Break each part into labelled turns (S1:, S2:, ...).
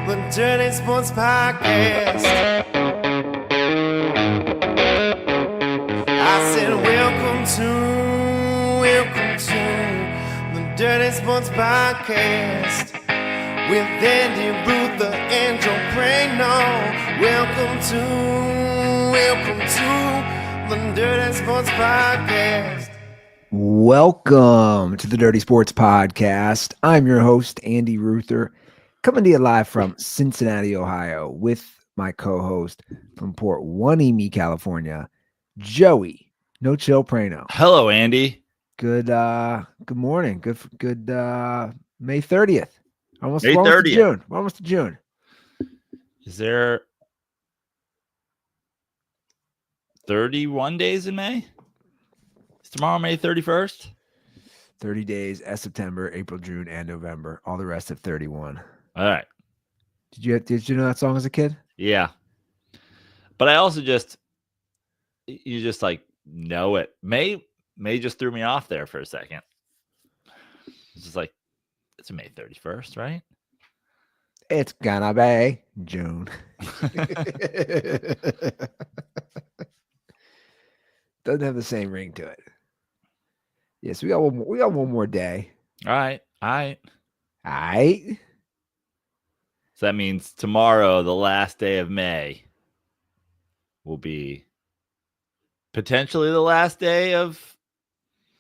S1: the Dirty Sports Podcast. I said, welcome to the Dirty Sports Podcast with Andy Ruther and Joe Prano. Welcome to the Dirty Sports Podcast.
S2: Welcome to the Dirty Sports Podcast. I'm your host, Andy Ruther, coming to you live from Cincinnati, Ohio, with my co-host from Port Hueneme, California, Joey No Chill Prano.
S3: Hello, Andy.
S2: Good morning. Good May 30th. Almost
S3: May 30th.
S2: To June. We're almost to June.
S3: Is there 31 days in May? Is tomorrow May 31st?
S2: 30 days as September, April, June, and November. All the rest of 31.
S3: All right.
S2: Did you know that song as a kid?
S3: Yeah. But I also you just like know it. May just threw me off there for a second. It's just like, it's May 31st, right?
S2: It's gonna be June. Doesn't have the same ring to it. Yes, we got one more day.
S3: All right. So that means tomorrow, the last day of May, will be potentially the last day of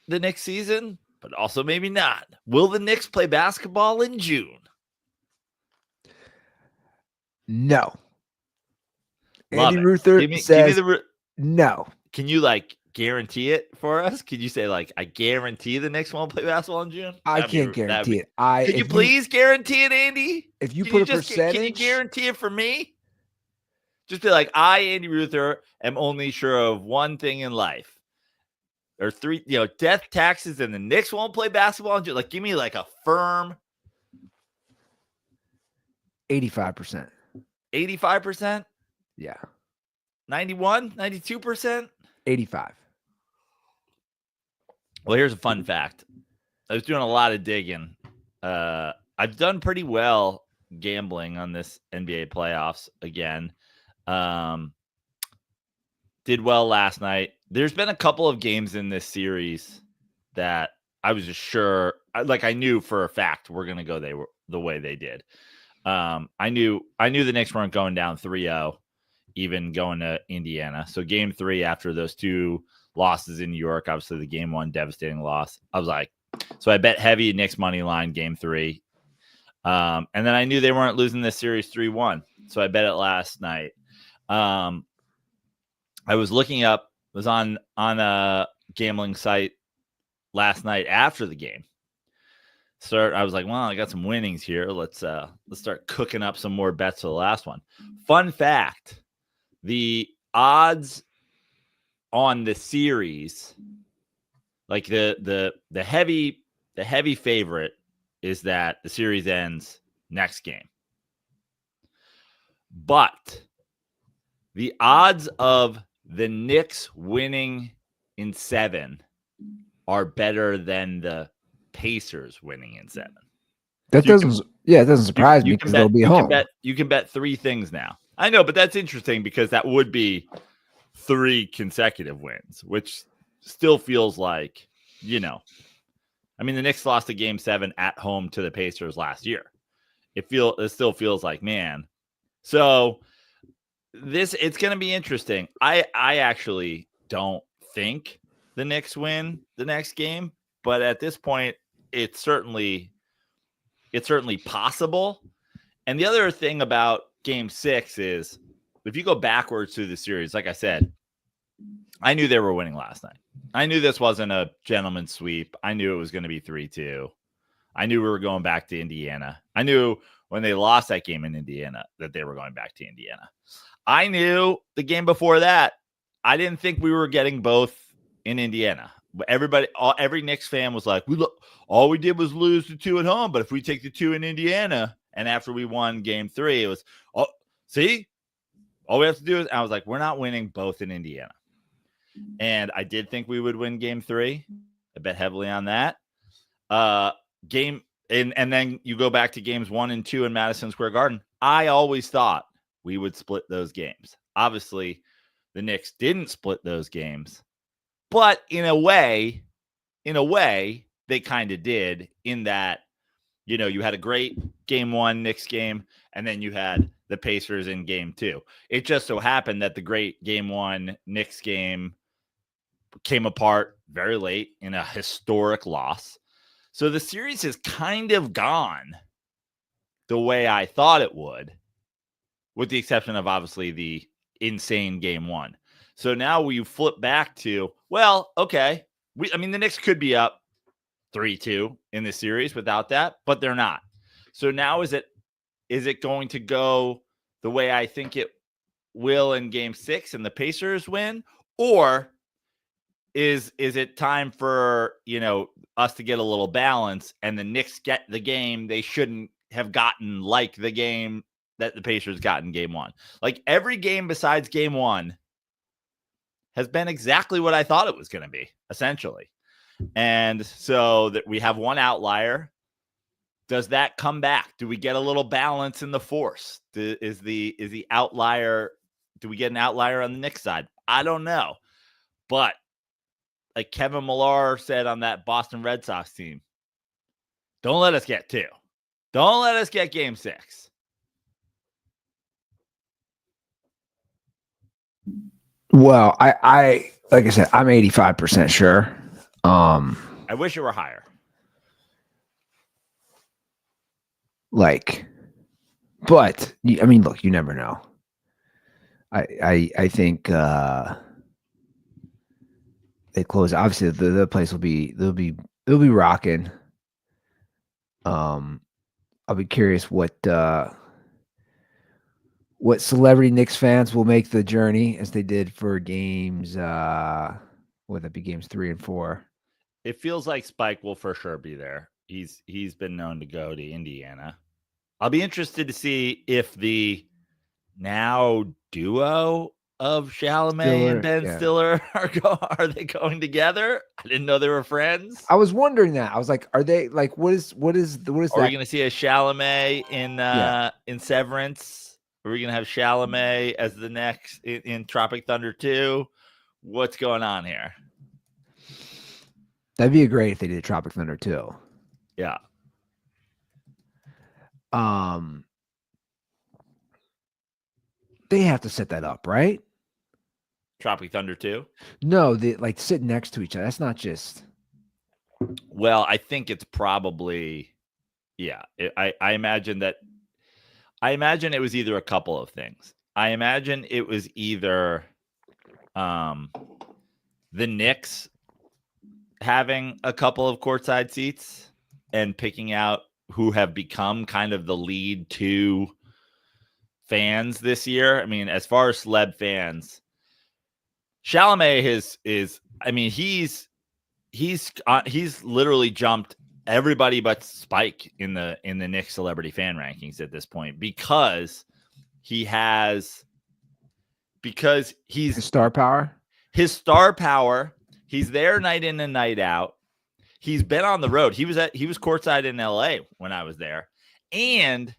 S3: the Knicks season, but also maybe not. Will the Knicks play basketball in June?
S2: No.
S3: Love
S2: Andy
S3: it.
S2: Ruther says
S3: give me
S2: no.
S3: Can you guarantee it for us? Could you say I guarantee the Knicks won't play basketball in June?
S2: I can't guarantee it.
S3: Can you please guarantee it, Andy?
S2: If you put a percentage,
S3: can you guarantee it for me? Just be like, I, Andy Ruther, am only sure of one thing in life. Or three, death, taxes, and the Knicks won't play basketball in June. Give me a firm
S2: 85%.
S3: 85%?
S2: Yeah.
S3: 91? 92%?
S2: 85.
S3: Well, here's a fun fact. I was doing a lot of digging. I've done pretty well gambling on this NBA playoffs again. Did well last night. There's been a couple of games in this series that I was just sure, I knew for a fact we're going to go the way they did. I knew the Knicks weren't going down 3-0, even going to Indiana. So game 3, after those two losses in New York, obviously the game 1 devastating loss, I was like, so I bet heavy Knicks money line game 3. And then I knew they weren't losing this series 3-1. So I bet it last night. I was looking up, was on a gambling site last night after the game. I was like, well, I got some winnings here. Let's start cooking up some more bets for the last one. Fun fact, the odds on the series, the heavy favorite is that the series ends next game. But the odds of the Knicks winning in 7 are better than the Pacers winning in 7.
S2: That doesn't surprise me because they'll be home.
S3: You can bet 3 things now. I know, but that's interesting because that would be 3 consecutive wins, which still feels like, the Knicks lost a game 7 at home to the Pacers last year. It still feels like, man. So it's going to be interesting. I actually don't think the Knicks win the next game, but at this point, it's certainly possible. And the other thing about game 6 is if you go backwards through the series, like I said, I knew they were winning last night. I knew this wasn't a gentleman's sweep. I knew it was going to be 3-2. I knew we were going back to Indiana. I knew when they lost that game in Indiana that they were going back to Indiana. I knew the game before that, I didn't think we were getting both in Indiana. Every Knicks fan was like, all we did was lose the 2 at home, but if we take the 2 in Indiana, and after we won game 3, it was, see, all we have to do is, I was like, we're not winning both in Indiana. And I did think we would win game 3. I bet heavily on that. and then you go back to games 1 and 2 in Madison Square Garden. I always thought we would split those games. Obviously, the Knicks didn't split those games, but in a way, they kind of did, in that, you had a great game 1 Knicks game, and then you had the Pacers in game 2. It just so happened that the great game 1 Knicks game came apart very late in a historic loss. So the series has kind of gone the way I thought it would, with the exception of obviously the insane game 1. So now we flip back to, well, okay, the Knicks could be up 3-2 in the series without that, but they're not. So now is it going to go the way I think it will in game 6 and the Pacers win? Or is it time for, us to get a little balance and the Knicks get the game they shouldn't have gotten, like the game that the Pacers got in game 1? Like, every game besides game 1 has been exactly what I thought it was going to be, essentially. And so that we have one outlier. Does that come back? Do we get a little balance in the force? Is the outlier? Do we get an outlier on the Knicks side? I don't know. But like Kevin Millar said on that Boston Red Sox team, don't let us get 2. Don't let us get game 6.
S2: Well, I like I said, I'm 85% sure.
S3: I wish it were higher.
S2: But look, you never know. I think they close. Obviously, the place will be rocking. I'll be curious what celebrity Knicks fans will make the journey as they did for games. Would that be games 3 and 4?
S3: It feels like Spike will for sure be there. He's been known to go to Indiana. I'll be interested to see if the now duo of Chalamet and Ben Stiller are they going together? I didn't know they were friends.
S2: I was wondering that. I was like, are they like what is
S3: Are
S2: that?
S3: we going to see a Chalamet in Severance? Are we going to have Chalamet as the next in Tropic Thunder 2? What's going on here?
S2: That'd be great if they did Tropic Thunder 2.
S3: Yeah.
S2: They have to set that up, right?
S3: Tropic Thunder 2?
S2: No, they like sit next to each other. That's not just.
S3: Well, I think it's probably, yeah. I imagine that. I imagine it was either a couple of things. I imagine it was either the Knicks having a couple of courtside seats and picking out who have become kind of the lead 2 fans this year. I mean, as far as celeb fans, Chalamet he's literally jumped everybody but Spike in the Knicks celebrity fan rankings at this point because he's
S2: His star power.
S3: He's there night in and night out. He's been on the road. He was courtside in LA when I was there. And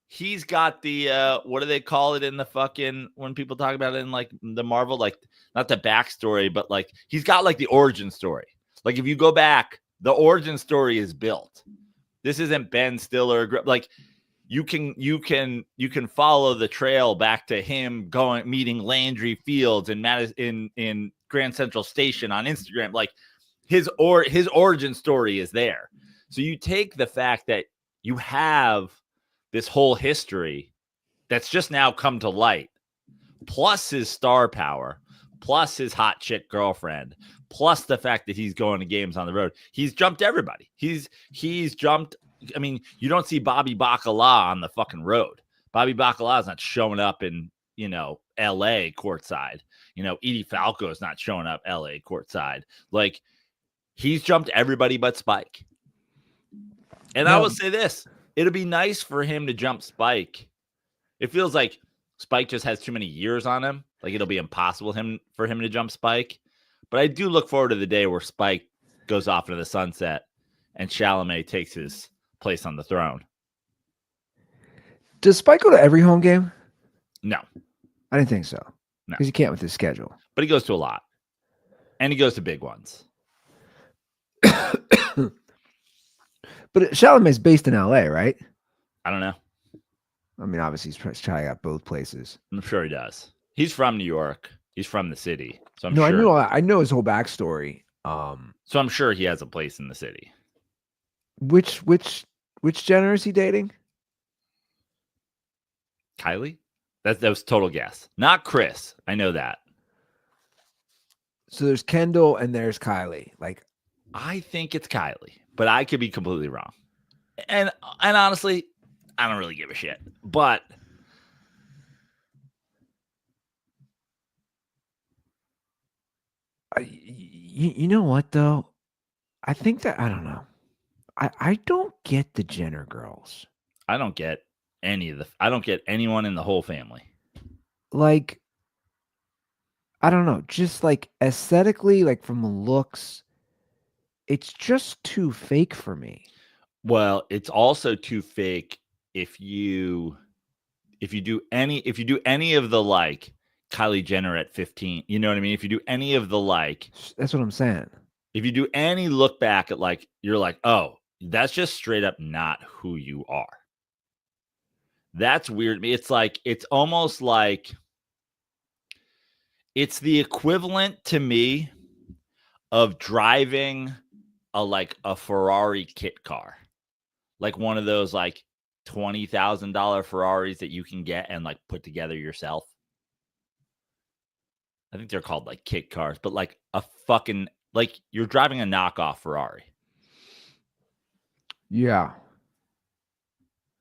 S3: he's got the what do they call it in the fucking when people talk about it in like the Marvel, like not the backstory, but like he's got like the origin story. Like if you go back, the origin story is built. This isn't Ben Stiller. Like you can follow the trail back to him meeting Landry Fields and in Grand Central Station on Instagram. Like his origin story is there. So you take the fact that you have this whole history that's just now come to light, plus his star power, plus his hot chick girlfriend, plus the fact that he's going to games on the road. He's jumped everybody. He's jumped. I mean, you don't see Bobby Bacala on the fucking road. Bobby Bacala is not showing up in, LA courtside. Edie Falco is not showing up LA courtside. Like he's jumped everybody but Spike. And I will say this. It'll be nice for him to jump Spike. It feels like Spike just has too many years on him. Like it'll be impossible for him to jump Spike. But I do look forward to the day where Spike goes off into the sunset and Chalamet takes his place on the throne.
S2: Does Spike go to every home game?
S3: No,
S2: I didn't think so.
S3: No.
S2: Because he can't with his schedule.
S3: but he goes to a lot, and he goes to big ones.
S2: But Chalamet's based in LA, right?
S3: I don't know.
S2: I mean, obviously he's trying out both places.
S3: I'm sure he does. He's from New York. He's from the city, so I'm
S2: No,
S3: sure.
S2: I know his whole backstory.
S3: So I'm sure he has a place in the city.
S2: Which Jenner is he dating?
S3: Kylie? That was total guess. Not Chris. I know that.
S2: So there's Kendall and there's Kylie. Like,
S3: I think it's Kylie, but I could be completely wrong. And honestly, I don't really give a shit. But
S2: you know what though? I think that I don't know. I don't get the Jenner girls.
S3: I don't get I don't get anyone in the whole family.
S2: Like, I don't know, just like aesthetically, like from the looks, it's just too fake for me.
S3: Well, it's also too fake if you do any of the like Kylie Jenner at 15, you know what I mean? If you do any of the like,
S2: That's what I'm saying.
S3: if you do any look back at like, you're like, oh, that's just straight up not who you are. That's weird. It's like, it's almost like it's the equivalent to me of driving a Ferrari kit car, like one of those like $20,000 Ferraris that you can get and like put together yourself. I think they're called like kit cars, but like a fucking, like you're driving a knockoff Ferrari.
S2: Yeah.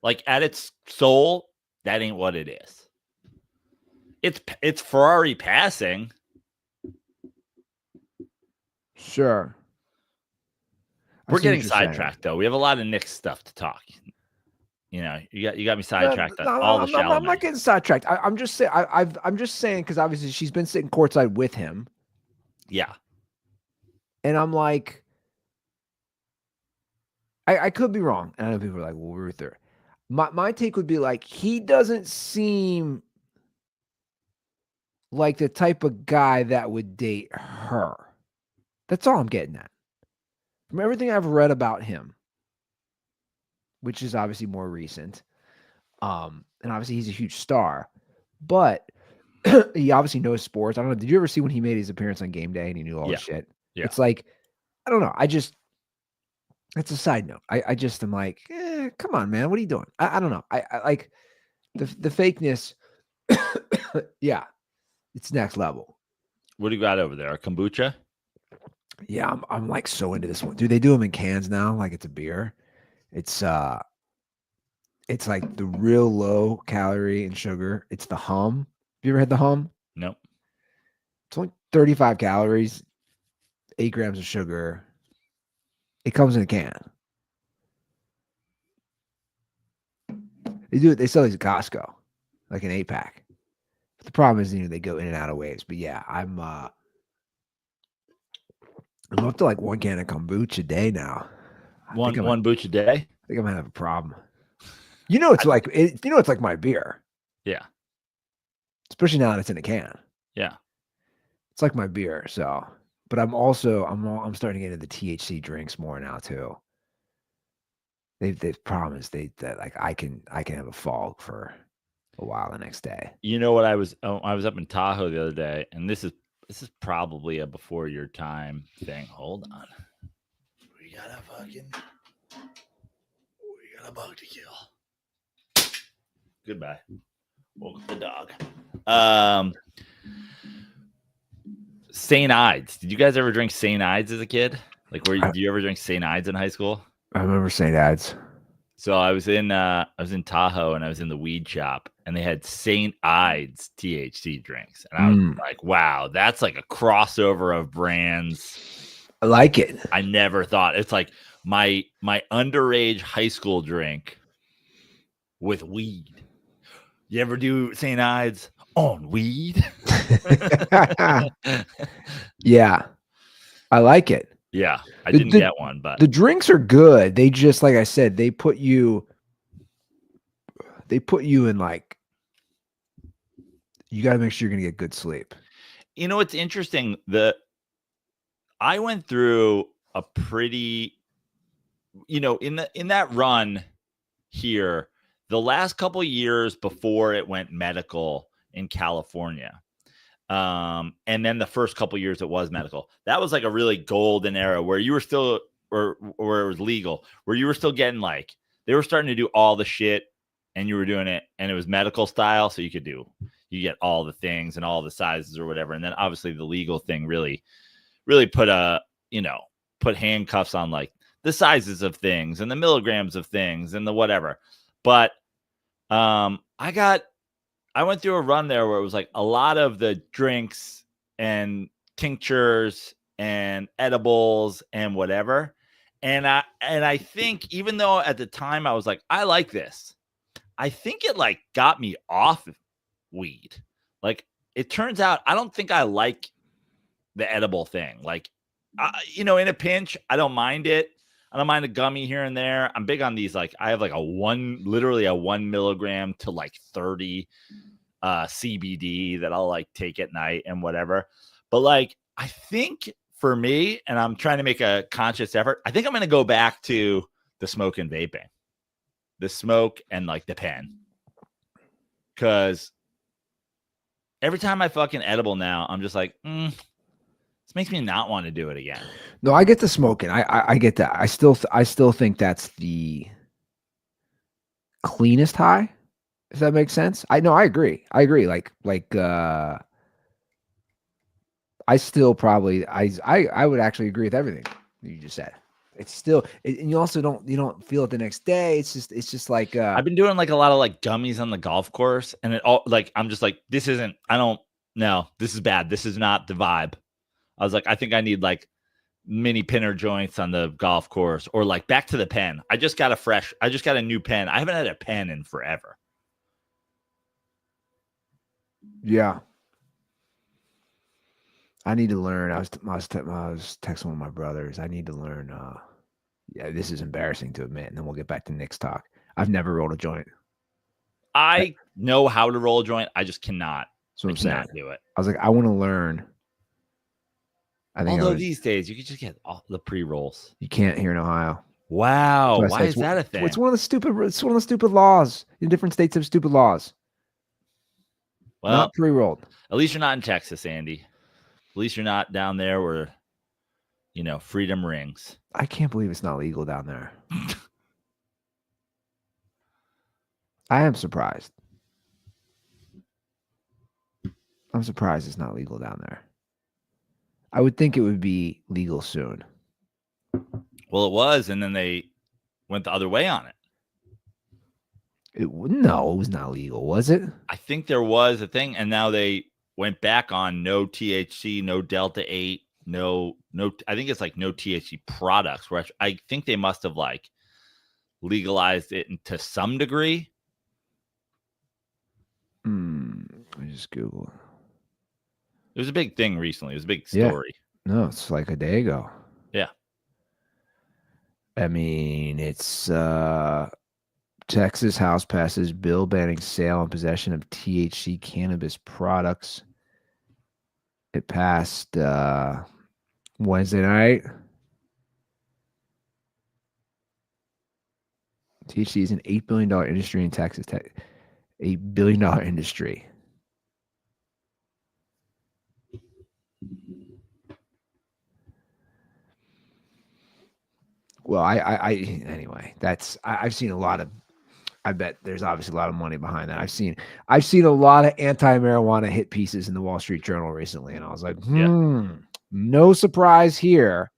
S3: Like at its soul, that ain't what it is. It's Ferrari passing.
S2: Sure.
S3: We're getting sidetracked though. We have a lot of Knicks stuff to talk. You know, you got me sidetracked on all the shallow.
S2: I'm not getting sidetracked. I'm just saying. I'm just saying because obviously she's been sitting courtside with him.
S3: Yeah,
S2: and I'm like, I could be wrong. And I know people are like, well, Ruther. My take would be like he doesn't seem like the type of guy that would date her. That's all I'm getting at. From everything I've read about him, which is obviously more recent. And obviously he's a huge star, but he obviously knows sports. I don't know. Did you ever see when he made his appearance on Game Day and he knew all this shit?
S3: Yeah.
S2: It's like, I don't know. It's a side note. I just am like, come on, man. What are you doing? I don't know. I like the fakeness. Yeah. It's next level.
S3: What do you got over there? A kombucha?
S2: Yeah. I'm like so into this one. Dude, they do them in cans now. Like it's a beer. It's like the real low calorie and sugar. It's the Hum. Have you ever had the Hum?
S3: Nope.
S2: It's only 35 calories, 8 grams of sugar. It comes in a can. They do it. They sell these at Costco, like an 8-pack. But the problem is, they go in and out of waves. I'm up to like 1 can of kombucha a day now.
S3: One booch a day?
S2: I think I might have a problem. It's like my beer.
S3: Yeah.
S2: Especially now that it's in a can.
S3: Yeah.
S2: It's like my beer. So, but I'm starting to get into the THC drinks more now too. They've promised that like I can have a fog for a while the next day.
S3: You know what I was up in Tahoe the other day, and this is probably a before your time thing. Hold on. We got a bug to kill. Goodbye. Woke up the dog. St. Ides. Did you guys ever drink St. Ides as a kid? Like, do you ever drink St. Ides in high school?
S2: I remember St. Ides.
S3: So I was in Tahoe and I was in the weed shop and they had St. Ides THC drinks. And I was like, wow, that's like a crossover of brands.
S2: I like it.
S3: I never thought. It's like my underage high school drink with weed. You ever do St. Ides on weed?
S2: Yeah. I like it.
S3: Yeah, I
S2: The-
S3: didn't
S2: the-
S3: get one, but
S2: The drinks are good. They just, like I said, they put you in like, you got to make sure you're going to get good sleep.
S3: you know, it's interesting. I went through a pretty, in that run here, the last couple of years before it went medical in California. And then the first couple of years it was medical. That was like a really golden era where you were still, or where it was legal, where you were still getting like, they were starting to do all the shit and you were doing it and it was medical style. So you get all the things and all the sizes or whatever. And then obviously the legal thing really put put handcuffs on like the sizes of things and the milligrams of things and the whatever. But I went through a run there where it was like a lot of the drinks and tinctures and edibles and whatever. And I think, even though at the time I was like, I like this, I think it like got me off weed. Like, it turns out I don't think I like the edible thing. Like, in a pinch, I don't mind it. I don't mind a gummy here and there. I'm big on these. Like, I have like literally a 1 milligram to like 30 CBD that I'll like take at night and whatever. But like, I think for me, and I'm trying to make a conscious effort, I think I'm going to go back to the smoke and vaping, the smoke and like the pen. Cause every time I fucking edible now, I'm just like, this makes me not want to do it again.
S2: No, I get the smoking. I get that. I still think that's the cleanest high. If that makes sense. I agree. Like I still probably I would actually agree with everything you just said. It's still, and you also don't feel it the next day. It's just like
S3: I've been doing like a lot of like gummies on the golf course, and it all like, I'm just like, this is bad. This is not the vibe. I was like, I think I need like mini pinner joints on the golf course, or like back to the pen. I just got a new pen. I haven't had a pen in forever.
S2: yeah. I need to learn. I was texting one of my brothers. I need to learn. Yeah, this is embarrassing to admit, and then we'll get back to Knicks talk. I've never rolled a joint.
S3: I know how to roll a joint. I just cannot.
S2: So I'm saying,
S3: do it.
S2: I was like, I want to learn. I think
S3: Although these days you could just get all the pre-rolls.
S2: You can't here in Ohio.
S3: Wow, why is that a thing?
S2: It's one of the stupid laws. In different states have stupid laws.
S3: Well,
S2: not pre-rolled.
S3: At least you're not in Texas, Andy. At least you're not down there where, freedom rings.
S2: I can't believe it's not legal down there. I am surprised. I'm surprised it's not legal down there. I would think it would be legal soon.
S3: Well, it was, and then they went the other way on it.
S2: No, it was not legal, was it?
S3: I think there was a thing, and now they went back on no THC, no Delta 8, no. I think it's like no THC products. Where I think they must have like legalized it to some degree.
S2: Let me just Google.
S3: It was a big thing recently. It was a big story.
S2: Yeah. No, it's like a day ago.
S3: Yeah.
S2: I mean, it's Texas House passes bill banning sale and possession of THC cannabis products. It passed Wednesday night. THC is an $8 billion industry in Texas. $8 billion industry. Well, anyway, I've seen a lot of, I bet there's obviously a lot of money behind that. I've seen a lot of anti-marijuana hit pieces in the Wall Street Journal recently, and I was like, no surprise here.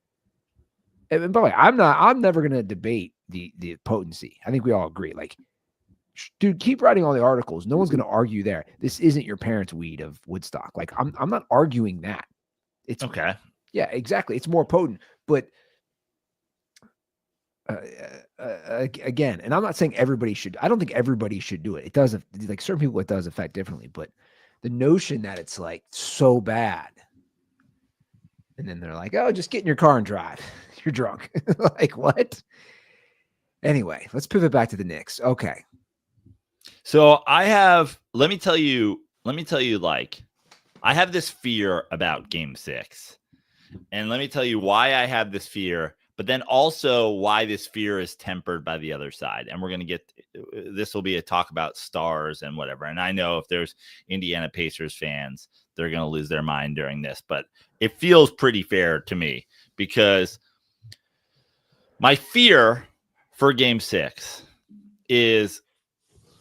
S2: And by the way, I'm never going to debate the potency. I think we all agree. Like, dude, keep writing all the articles. No one's going to argue there. This isn't your parents' weed of Woodstock. Like, I'm not arguing that. It's
S3: okay.
S2: Yeah, exactly. It's more potent, but again, and I'm not saying everybody should. I don't think everybody should do it. It does, like certain people, it does affect differently. But the notion that it's like so bad, And then they're like, oh, just get in your car and drive. You're drunk. Like, what? Anyway, let's pivot back to the Knicks. Okay.
S3: So let me tell you, like, I have this fear about game 6. And let me tell you why I have this fear, but then also why this fear is tempered by the other side. And we're going to get, this will be a talk about stars and whatever. And I know if there's Indiana Pacers fans, they're going to lose their mind during this, but it feels pretty fair to me because my fear for game 6 is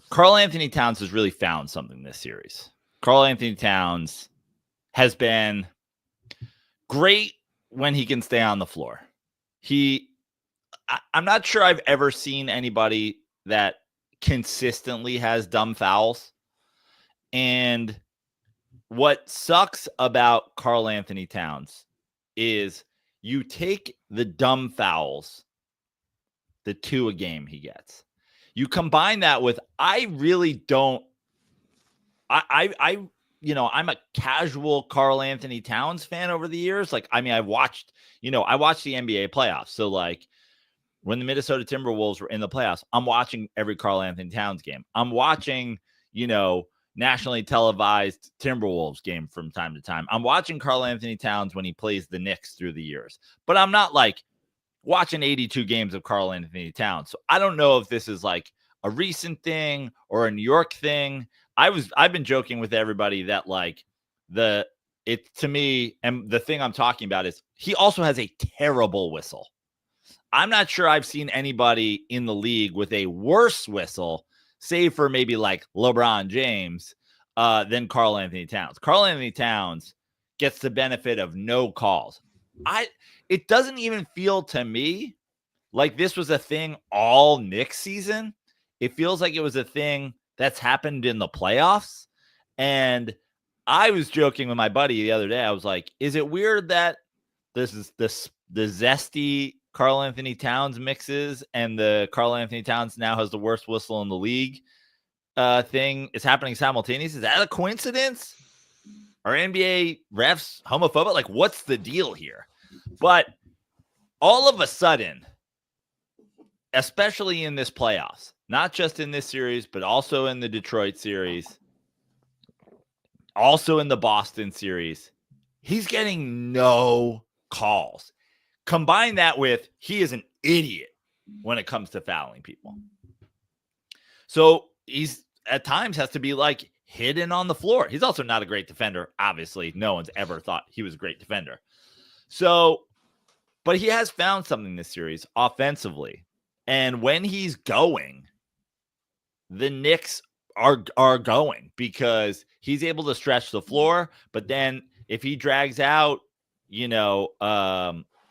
S3: Karl Anthony Towns has really found something this series. Karl Anthony Towns has been great when he can stay on the floor. I'm not sure I've ever seen anybody that consistently has dumb fouls. And what sucks about Karl Anthony Towns is you take the dumb fouls, the 2 a game he gets. You combine that with, I'm a casual Karl Anthony Towns fan over the years. Like, I mean, I watched the NBA playoffs. So like when the Minnesota Timberwolves were in the playoffs, I'm watching every Karl Anthony Towns game. I'm watching, nationally televised Timberwolves game from time to time. I'm watching Karl Anthony Towns when he plays the Knicks through the years, but I'm not like watching 82 games of Karl Anthony Towns. So I don't know if this is like a recent thing or a New York thing. I've been joking with everybody that like to me, and the thing I'm talking about is he also has a terrible whistle. I'm not sure I've seen anybody in the league with a worse whistle, save for maybe like LeBron James, than Karl Anthony Towns. Karl Anthony Towns gets the benefit of no calls. It doesn't even feel to me like this was a thing all Knicks season. It feels like it was a thing that's happened in the playoffs. And I was joking with my buddy the other day. I was like, is it weird that this is the zesty Karl Anthony Towns mixes and the Karl Anthony Towns now has the worst whistle in the league thing is happening simultaneously? Is that a coincidence? Are NBA refs homophobic? Like, what's the deal here? But all of a sudden, especially in this playoffs, not just in this series, but also in the Detroit series, also in the Boston series, he's getting no calls. Combine that with he is an idiot when it comes to fouling people. So he's at times has to be like hidden on the floor. He's also not a great defender. Obviously, no one's ever thought he was a great defender. So, but he has found something this series offensively. And when he's going, the Knicks are going because he's able to stretch the floor. But then if he drags out,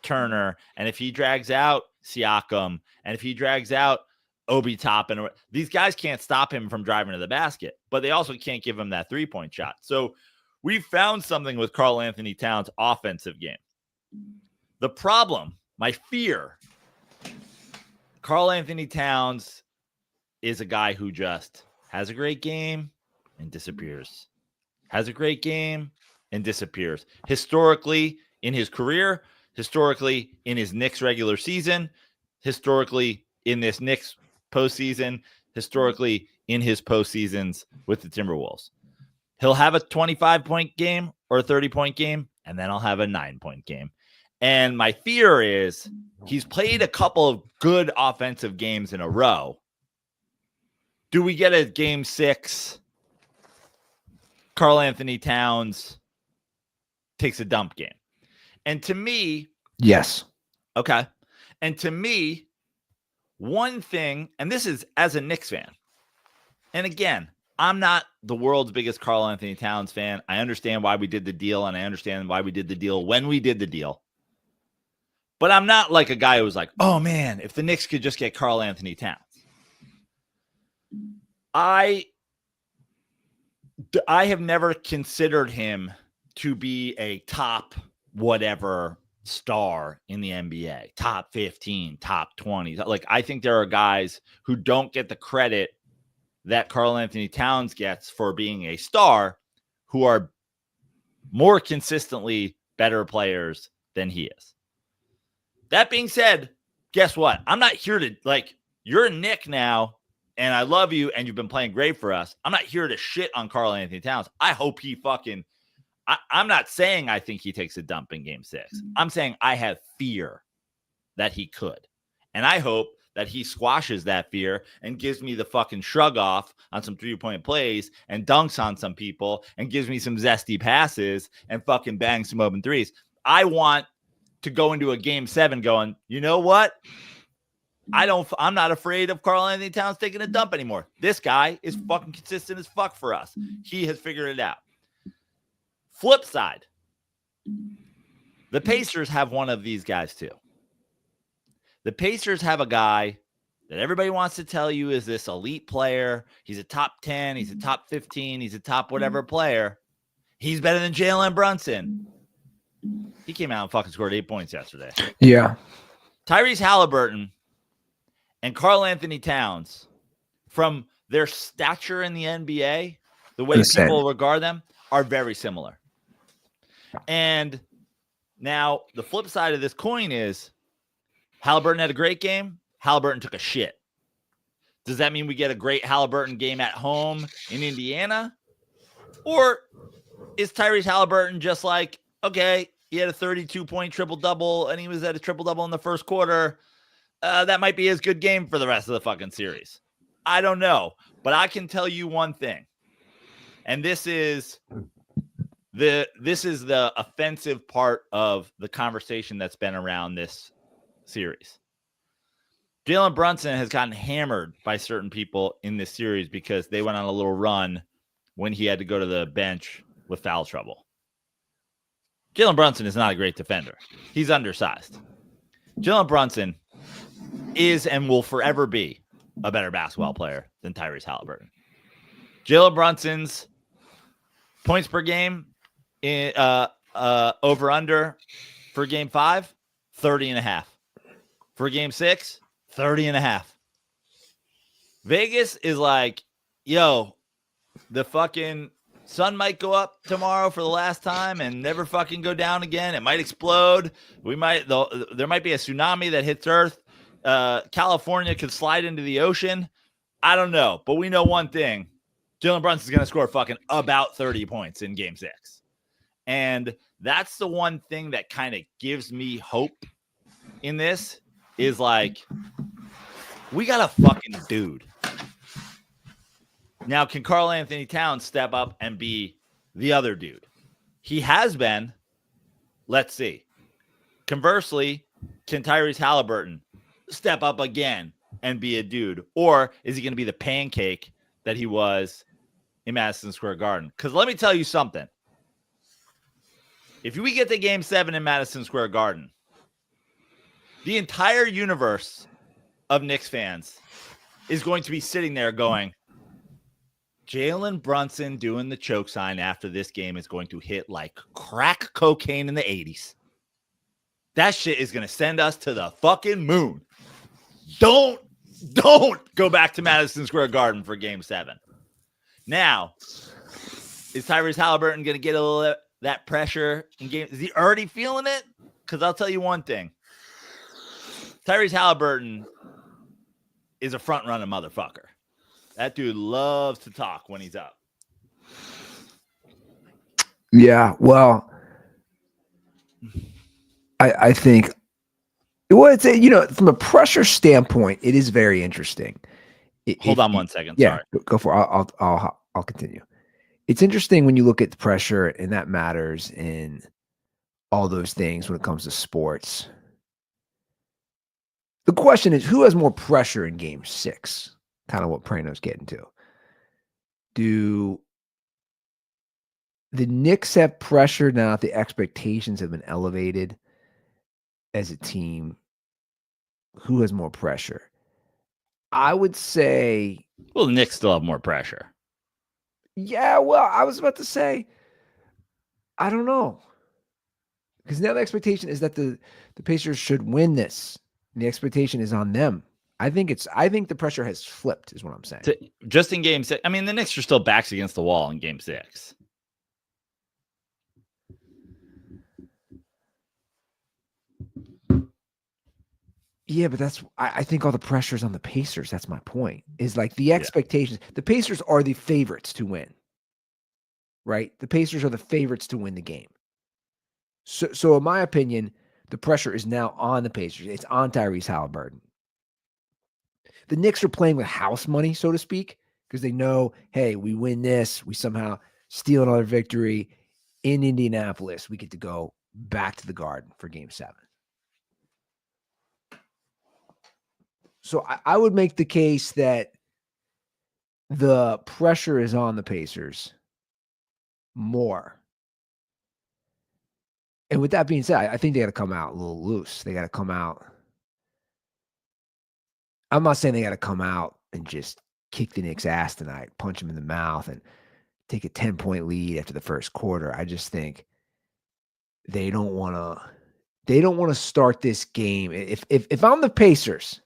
S3: Turner, and if he drags out Siakam, and if he drags out Obi Toppin, these guys can't stop him from driving to the basket, but they also can't give him that 3-point shot. So we found something with Karl Anthony Towns' offensive game. The problem, my fear, Karl Anthony Towns is a guy who just has a great game and disappears. Has a great game and disappears. Historically in his career, historically in his Knicks regular season, historically in this Knicks postseason, historically in his postseasons with the Timberwolves. He'll have a 25-point game or a 30-point game, and then I'll have a 9-point game. And my fear is he's played a couple of good offensive games in a row. Do we get a game 6? Karl Anthony Towns takes a dump game. And to me,
S2: yes.
S3: Okay. And to me, one thing, and this is as a Knicks fan, and again, I'm not the world's biggest Karl Anthony Towns fan. I understand why we did the deal, and I understand why we did the deal when we did the deal. But I'm not like a guy who was like, oh man, if the Knicks could just get Karl Anthony Towns. I have never considered him to be a top whatever star in the NBA, top 15, top 20. Like, I think there are guys who don't get the credit that Karl Anthony Towns gets for being a star, who are more consistently better players than he is. That being said, guess what? I'm not here to, like, you're a Knick now, and I love you, and you've been playing great for us. I'm not here to shit on Karl Anthony Towns. I hope he fucking I'm not saying I think he takes a dump in game 6. I'm saying I have fear that he could. And I hope that he squashes that fear and gives me the fucking shrug off on some 3-point plays and dunks on some people and gives me some zesty passes and fucking bangs some open threes. I want to go into a game 7 going, you know what? I'm not afraid of Karl Anthony Towns taking a dump anymore. This guy is fucking consistent as fuck for us. He has figured it out. Flip side, the Pacers have one of these guys too. The Pacers have a guy that everybody wants to tell you is this elite player. He's a top 10. He's a top 15. He's a top whatever player. He's better than Jalen Brunson. He came out and fucking scored 8 points yesterday.
S2: Yeah.
S3: Tyrese Halliburton and Karl Anthony Towns, from their stature in the NBA, the way people regard them, are very similar. And now the flip side of this coin is Halliburton had a great game. Halliburton took a shit. Does that mean we get a great Halliburton game at home in Indiana? Or is Tyrese Halliburton just like, okay, he had a 32-point triple-double, and he was at a triple-double in the first quarter. That might be his good game for the rest of the fucking series. I don't know. But I can tell you one thing. And this is the offensive part of the conversation that's been around this series. Jalen Brunson has gotten hammered by certain people in this series because they went on a little run when he had to go to the bench with foul trouble. Jalen Brunson is not a great defender. He's undersized. Jalen Brunson is and will forever be a better basketball player than Tyrese Halliburton. Jalen Brunson's points per game in over under for game 5, 30.5. For game 6, 30.5. Vegas is like, yo, the fucking sun might go up tomorrow for the last time and never fucking go down again. It might explode. There might be a tsunami that hits Earth. California could slide into the ocean. I don't know, but we know one thing. Jalen Brunson's going to score fucking about 30 points in game 6. And that's the one thing that kind of gives me hope in this is like, we got a fucking dude. Now, can Karl Anthony Towns step up and be the other dude? He has been. Let's see. Conversely, can Tyrese Halliburton step up again and be a dude? Or is he going to be the pancake that he was in Madison Square Garden? Because let me tell you something. If we get to game 7 in Madison Square Garden, the entire universe of Knicks fans is going to be sitting there going, Jalen Brunson doing the choke sign after this game is going to hit like crack cocaine in the 80s. That shit is going to send us to the fucking moon. Don't go back to Madison Square Garden for game 7. Now, is Tyrese Halliburton going to get a little that pressure in game? Is he already feeling it? Because I'll tell you one thing. Tyrese Halliburton is a front-running motherfucker. That dude loves to talk when he's up.
S2: Yeah, well, I think, well, it's from a pressure standpoint, it is very interesting.
S3: Hold on 1 second.
S2: Yeah,
S3: sorry.
S2: Go for it. I'll continue. It's interesting when you look at the pressure, and that matters in all those things when it comes to sports. The question is, who has more pressure in game 6? Kind of what Prano's getting to. Do the Knicks have pressure now that the expectations have been elevated as a team? Who has more pressure? I would say,
S3: well, the Knicks still have more pressure.
S2: Yeah, well, I was about to say, I don't know. Because now the expectation is that the Pacers should win this. And the expectation is on them. I think the pressure has flipped, is what I'm saying.
S3: Just in game 6. I mean, the Knicks are still backs against the wall in game 6.
S2: Yeah, but I think all the pressure's on the Pacers. That's my point. Is like the expectations. The Pacers are the favorites to win. Right? The Pacers are the favorites to win the game. So in my opinion, the pressure is now on the Pacers. It's on Tyrese Halliburton. The Knicks are playing with house money, so to speak, because they know, hey, we win this, we somehow steal another victory in Indianapolis. We get to go back to the Garden for Game 7. So I would make the case that the pressure is on the Pacers more. And with that being said, I think they got to come out a little loose. They got to come out. I'm not saying they got to come out and just kick the Knicks' ass tonight, punch them in the mouth, and take a 10-point lead after the first quarter. I just think they don't want to start this game. If I'm the Pacers,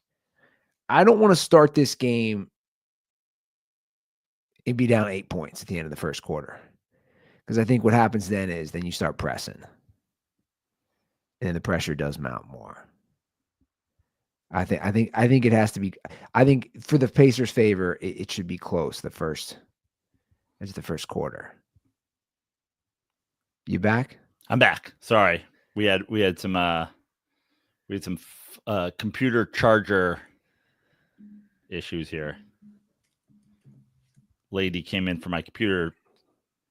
S2: I don't want to start this game and be down 8 points at the end of the first quarter. Because I think what happens then is you start pressing. And the pressure does mount more. I think it has to be. I think for the Pacers' favor, it should be close. It's the first quarter. You back?
S3: I'm back. Sorry, we had some computer charger issues here. Lady came in for my computer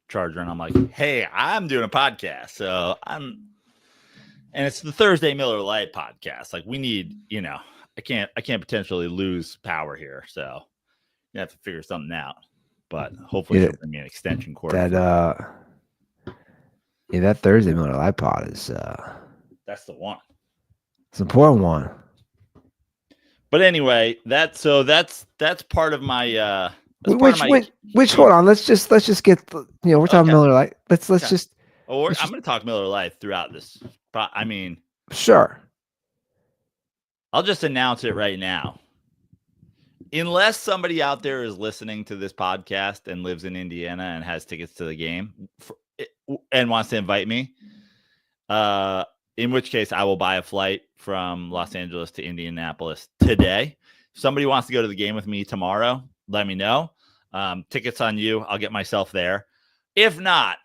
S3: charger, and I'm like, "Hey, I'm doing a podcast, so and it's the Thursday Miller Lite podcast. Like, we need, I can't potentially lose power here, so you have to figure something out. But hopefully, she'll bring me an extension cord.
S2: That Thursday Miller Lite pod is
S3: that's the one.
S2: It's an important one.
S3: But anyway, that's part of my.
S2: Which hold on, let's just get we're talking Miller Lite. Let's just.
S3: I'm going to talk Miller Lite throughout this. I mean,
S2: sure.
S3: I'll just announce it right now. Unless somebody out there is listening to this podcast and lives in Indiana and has tickets to the game and wants to invite me, in which case I will buy a flight from Los Angeles to Indianapolis today. If somebody wants to go to the game with me tomorrow, let me know. Tickets on you. I'll get myself there. If not,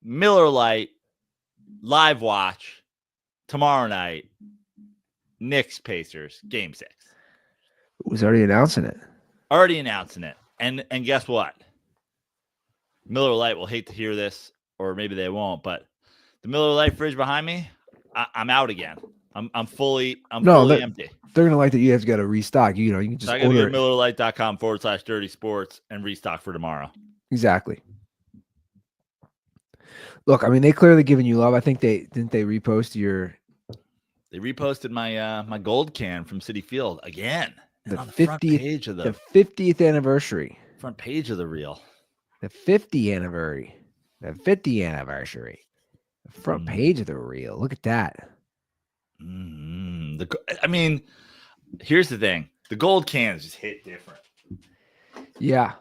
S3: Miller Lite live watch tomorrow night. Knicks Pacers Game 6.
S2: Was already announcing it. And guess what? Miller Lite will hate to hear this, or maybe they won't. But the Miller Lite fridge behind me, I'm out again. I'm fully empty. They're gonna like that. You have got to restock. You can just order
S3: MillerLite.com/dirty sports and restock for tomorrow.
S2: Exactly. Look, I mean, they clearly giving you love. I think they repost your.
S3: They reposted my my gold can from Citi Field again.
S2: The
S3: on the
S2: 50th
S3: front page of
S2: the 50th anniversary.
S3: Front page of the reel.
S2: The 50th anniversary. The 50th anniversary. The front page of the reel. Look at that.
S3: I mean, here's the thing. The gold cans just hit different.
S2: Yeah.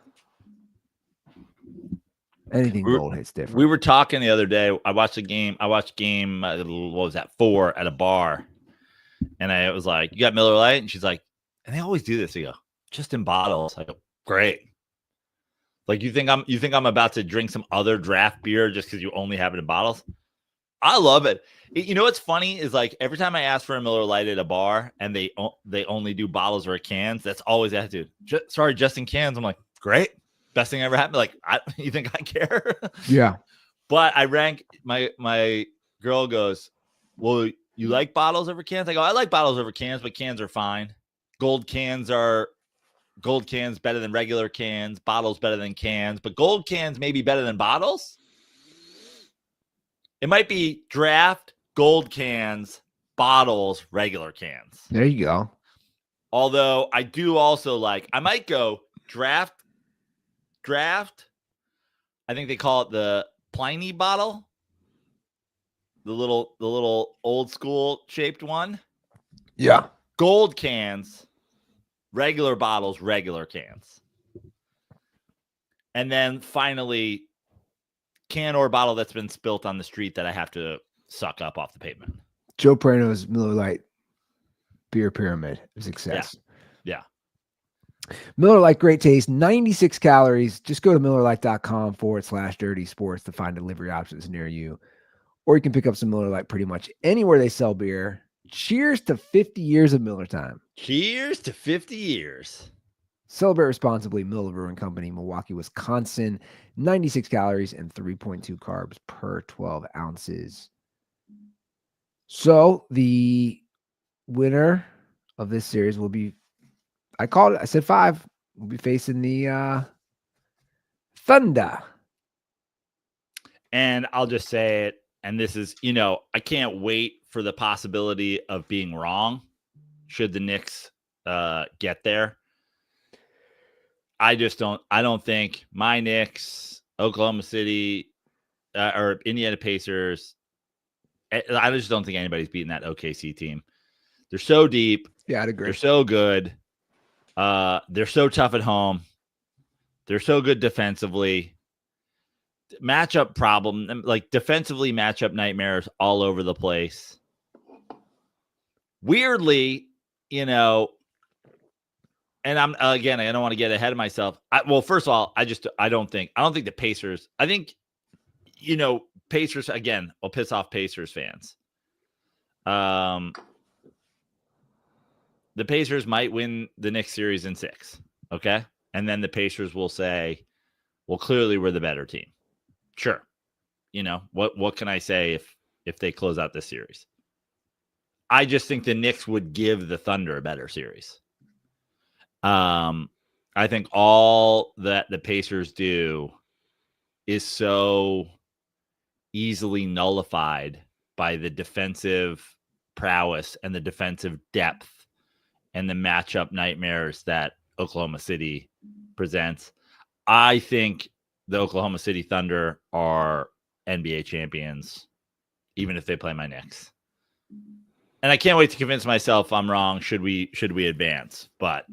S2: Anything gold hits different.
S3: We were talking the other day. I watched game. What was that? 4 at a bar. And I was like, "You got Miller Lite?" And she's like, and they always do this. They go, "Just in bottles." I go, "Great." Like, you think I'm about to drink some other draft beer just because you only have it in bottles? I love it. You know what's funny is, like, every time I ask for a Miller Lite at a bar and they only do bottles or cans, that's always the attitude. Sorry, just in cans. I'm like, great. Best thing ever happened. Like, you think I care?
S2: Yeah.
S3: But I rank my girl goes, "Well, you like bottles over cans?" I go, "I like bottles over cans, but cans are fine. Gold cans better than regular cans, bottles better than cans, but gold cans may be better than bottles." It might be draft, gold cans, bottles, regular cans.
S2: There you go.
S3: Although I do also I might go draft. I think they call it the Pliny bottle. The little old school shaped one.
S2: Yeah.
S3: Gold cans, regular bottles, regular cans. And then finally, can or bottle that's been spilt on the street that I have to suck up off the pavement.
S2: Joe Prano's Miller Lite beer pyramid of success.
S3: Yeah.
S2: Miller Lite, great taste, 96 calories. Just go to MillerLite.com/dirty sports to find delivery options near you. Or you can pick up some Miller Lite pretty much anywhere they sell beer. Cheers to 50 years of Miller time.
S3: Cheers to 50 years.
S2: Celebrate responsibly. Miller Brewing Company, Milwaukee, Wisconsin. 96 calories and 3.2 carbs per 12 ounces. So the winner of this series will be, I said 5. We'll be facing the Thunder.
S3: And I'll just say it. And this is, I can't wait for the possibility of being wrong should the Knicks get there. I don't think my Knicks, Oklahoma City, or Indiana Pacers, I just don't think anybody's beating that OKC team. They're so deep.
S2: Yeah, I'd agree.
S3: They're so good. They're so tough at home. They're so good defensively. Matchup problem, like defensively, matchup nightmares all over the place. Weirdly, and I don't want to get ahead of myself. First of all, I don't think the Pacers. I think, Pacers again will piss off Pacers fans. The Pacers might win the Knicks series in 6. Okay, and then the Pacers will say, "Well, clearly we're the better team." Sure, what can I say if they close out this series? I just think the Knicks would give the Thunder a better series. I think all that the Pacers do is so easily nullified by the defensive prowess and the defensive depth and the matchup nightmares that Oklahoma City presents. I think the Oklahoma City Thunder are NBA champions, even if they play my Knicks. And I can't wait to convince myself I'm wrong. Should we advance? But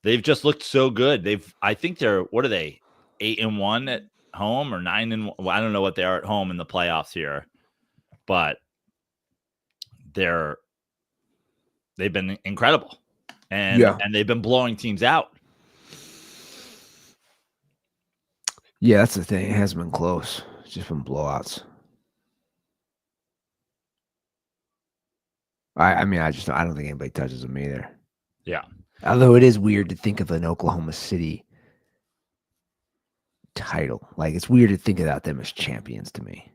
S3: they've just looked so good. I think they're, what are they, 8-1 at home or 9-1? I don't know what they are at home in the playoffs here, but they've been incredible, and they've been blowing teams out.
S2: Yeah, that's the thing. It hasn't been close. It's just been blowouts. I don't think anybody touches them either.
S3: Yeah.
S2: Although it is weird to think of an Oklahoma City title. Like, it's weird to think about them as champions to me.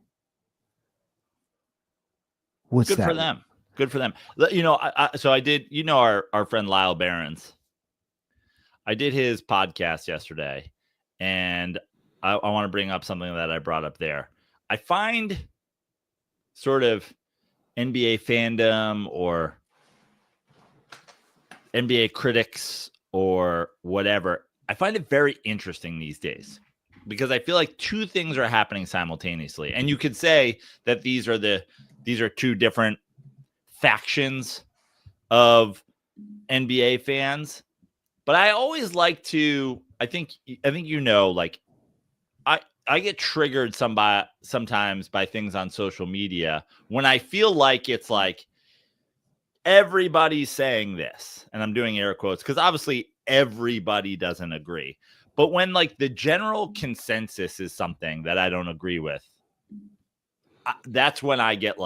S2: What's
S3: good
S2: that?
S3: For them. Good for them. So I did, our friend Lyle Behrens. I did his podcast yesterday, and I want to bring up something that I brought up there. I find sort of NBA fandom or NBA critics or whatever, I find it very interesting these days because I feel like 2 things are happening simultaneously. And you could say that these are 2 different factions of NBA fans. But I always like to, I think like I get triggered sometimes by things on social media when I feel like it's like everybody's saying this, and I'm doing air quotes because obviously everybody doesn't agree. But when like the general consensus is something that I don't agree with, that's when I go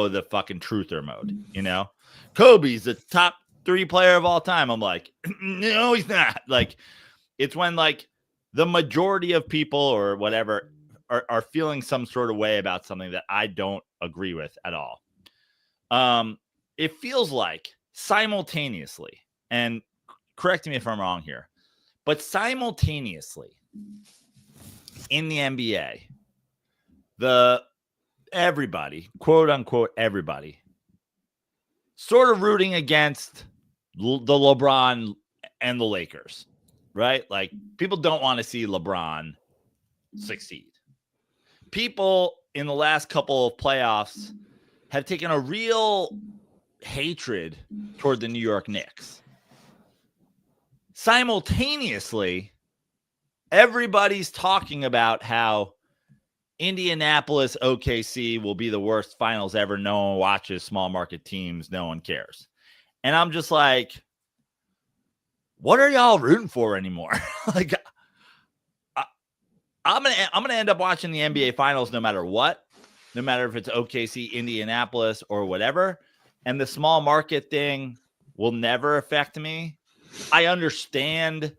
S3: the fucking truther mode, Kobe's the top 3 player of all time. I'm like, no, he's not. Like, it's when like the majority of people or whatever are feeling some sort of way about something that I don't agree with at all. It feels like simultaneously, and correct me if I'm wrong here, but simultaneously in the NBA, everybody, quote unquote, everybody, sort of rooting against the LeBron and the Lakers, right? Like, people don't want to see LeBron succeed. People in the last couple of playoffs have taken a real hatred toward the New York Knicks. Simultaneously, everybody's talking about how Indianapolis OKC will be the worst finals ever. No one watches small market teams. No one cares. And I'm just like, what are y'all rooting for anymore? Like, I'm gonna end up watching the NBA finals no matter what, no matter if it's OKC, Indianapolis, or whatever. And the small market thing will never affect me. I understand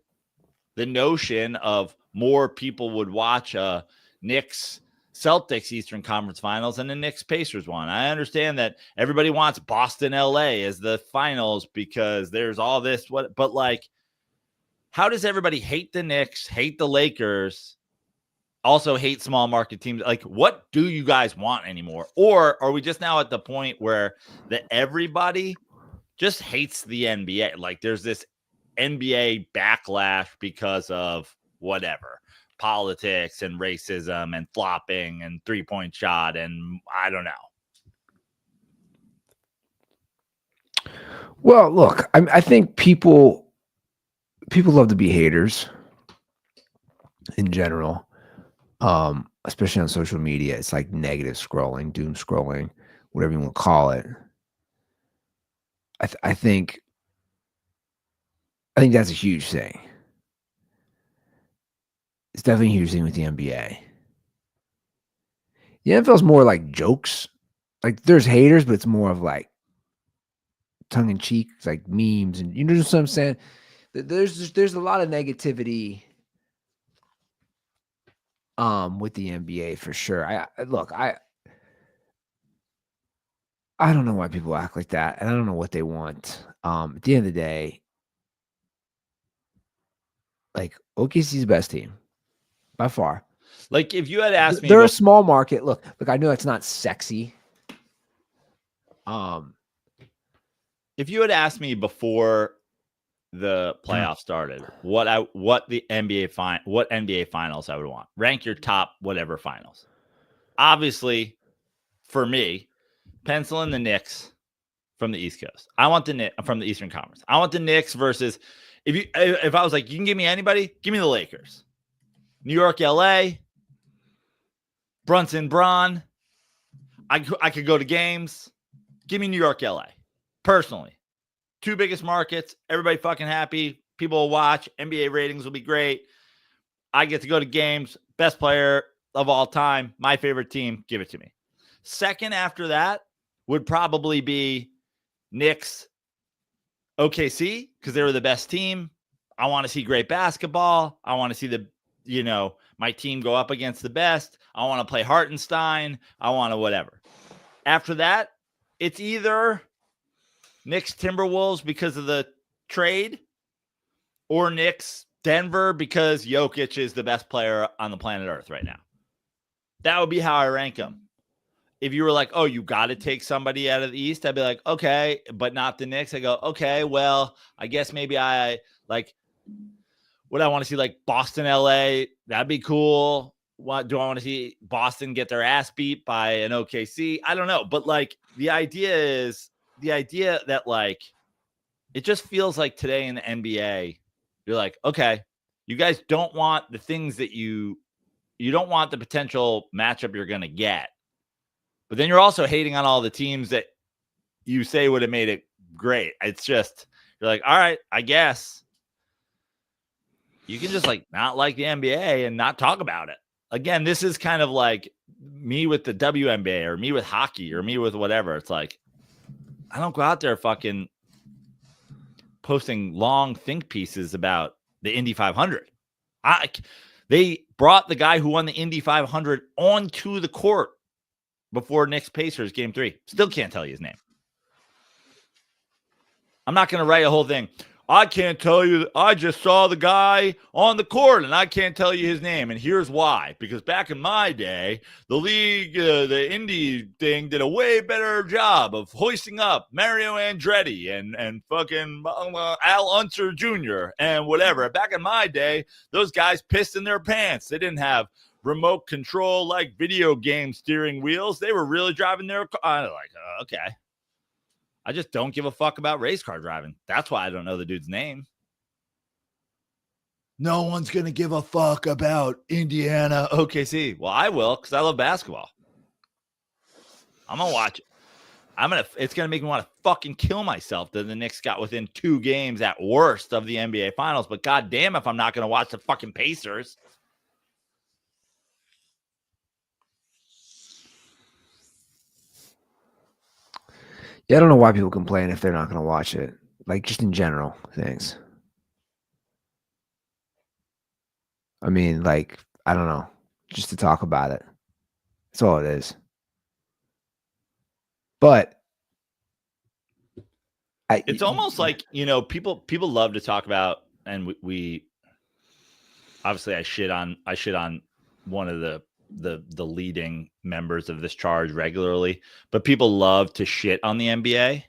S3: the notion of more people would watch a Knicks Celtics Eastern Conference Finals and the Knicks Pacers one. I understand that everybody wants Boston LA as the finals because there's all this but like, how does everybody hate the Knicks, hate the Lakers, also hate small market teams? Like, what do you guys want anymore? Or are we just now at the point where everybody just hates the NBA? Like, there's this NBA backlash because of whatever, politics and racism and flopping and 3-point shot, and I don't know.
S2: Well, look, I think people love to be haters in general, especially on social media. It's like negative scrolling, doom scrolling, whatever you want to call it. I think that's a huge thing. It's definitely a huge thing with the NBA. The NFL is more like jokes. Like, there's haters, but it's more of like tongue in cheek. It's like memes, and you know what I'm saying? There's a lot of negativity with the NBA for sure. I don't know why people act like that, and I don't know what they want. At the end of the day, like, OKC's the best team by far.
S3: Like, if you had asked me,
S2: they're a small market. Look, I know it's not sexy.
S3: If you had asked me before the playoffs started, what NBA finals I would want, rank your top whatever finals. Obviously, for me, pencil in the Knicks from the East Coast. I want the Knicks from the Eastern Conference. I want the Knicks versus, if I was like, you can give me anybody, give me the Lakers. New York, LA, Brunson, Braun. I could go to games. Give me New York, LA. Personally, two biggest markets. Everybody fucking happy. People will watch. NBA ratings will be great. I get to go to games. Best player of all time. My favorite team. Give it to me. Second after that would probably be Knicks, OKC, because they were the best team. I want to see great basketball. I want to see my team go up against the best. I want to play Hartenstein. I want to whatever. After that, it's either Knicks Timberwolves because of the trade, or Knicks Denver because Jokic is the best player on the planet Earth right now. That would be how I rank them. If you were like, oh, you got to take somebody out of the East, I'd be like, okay, but not the Knicks. I go, okay, well, I guess maybe I like, what I want to see, like Boston, LA, that'd be cool. What do I want to see? Boston get their ass beat by an OKC? I don't know. But like, the idea that like, it just feels like today in the NBA, you're like, okay, you guys don't want the things that you don't want the potential matchup you're going to get. But then you're also hating on all the teams that you say would have made it great. It's just, you're like, all right, I guess you can just like not like the NBA and not talk about it. Again, this is kind of like me with the WNBA or me with hockey or me with whatever. It's like, I don't go out there fucking posting long think pieces about the Indy 500. They brought the guy who won the Indy 500 onto the court before Knicks Pacers game 3. Still can't tell you his name. I'm not going to write a whole thing. I can't tell you. I just saw the guy on the court, and I can't tell you his name. And here's why. Because back in my day, the league, the indie thing did a way better job of hoisting up Mario Andretti and fucking Al Unser Jr. and whatever. Back in my day, those guys pissed in their pants. They didn't have remote control like video game steering wheels. They were really driving their car. I'm like, okay. I just don't give a fuck about race car driving. That's why I don't know the dude's name. no one's going to give a fuck about Indiana OKC. Well, I will because I love basketball. I'm going to watch it. It's going to make me want to fucking kill myself that the Knicks got within 2 games at worst of the NBA Finals. But goddamn if I'm not going to watch the fucking Pacers.
S2: Yeah, I don't know why people complain if they're not going to watch it. Like, just in general things. I mean, like, I don't know. Just to talk about it. That's all it is. But
S3: it's almost like, people love to talk about, and we obviously I shit on one of the leading members of this charge regularly, but people love to shit on the NBA.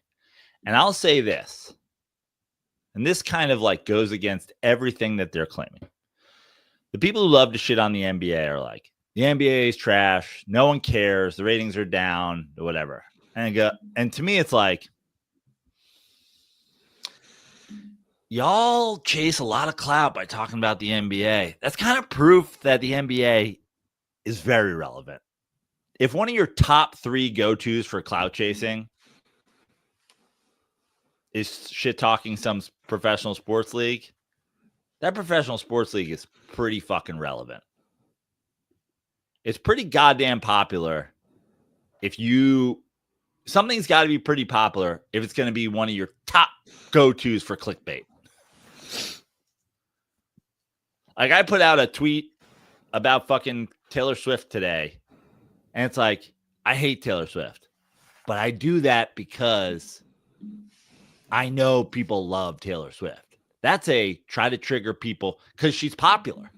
S3: And I'll say this, and this kind of like goes against everything that they're claiming. The people who love to shit on the NBA are like, the NBA is trash. No one cares. The ratings are down, whatever. And to me, it's like, y'all chase a lot of clout by talking about the NBA. That's kind of proof that the NBA is very relevant. If one of your top 3 go-tos for clout chasing is shit talking some professional sports league, that professional sports league is pretty fucking relevant. It's pretty goddamn popular. Something's got to be pretty popular if it's going to be one of your top go-tos for clickbait. Like, I put out a tweet about fucking Taylor Swift today, and it's like, I hate Taylor Swift, but I do that because I know people love Taylor Swift. That's a try to trigger people because she's popular.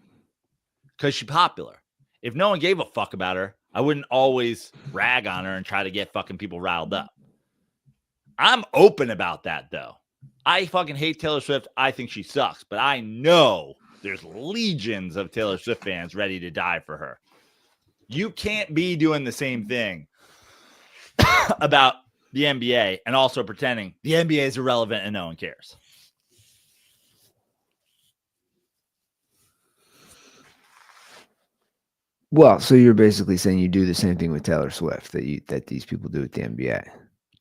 S3: If no one gave a fuck about her, I wouldn't always rag on her and try to get fucking people riled up. I'm open about that, though. I fucking hate Taylor Swift. I think she sucks, but I know there's legions of Taylor Swift fans ready to die for her. You can't be doing the same thing about the NBA and also pretending the NBA is irrelevant and no one cares.
S2: Well, so you're basically saying you do the same thing with Taylor Swift that these people do with the NBA.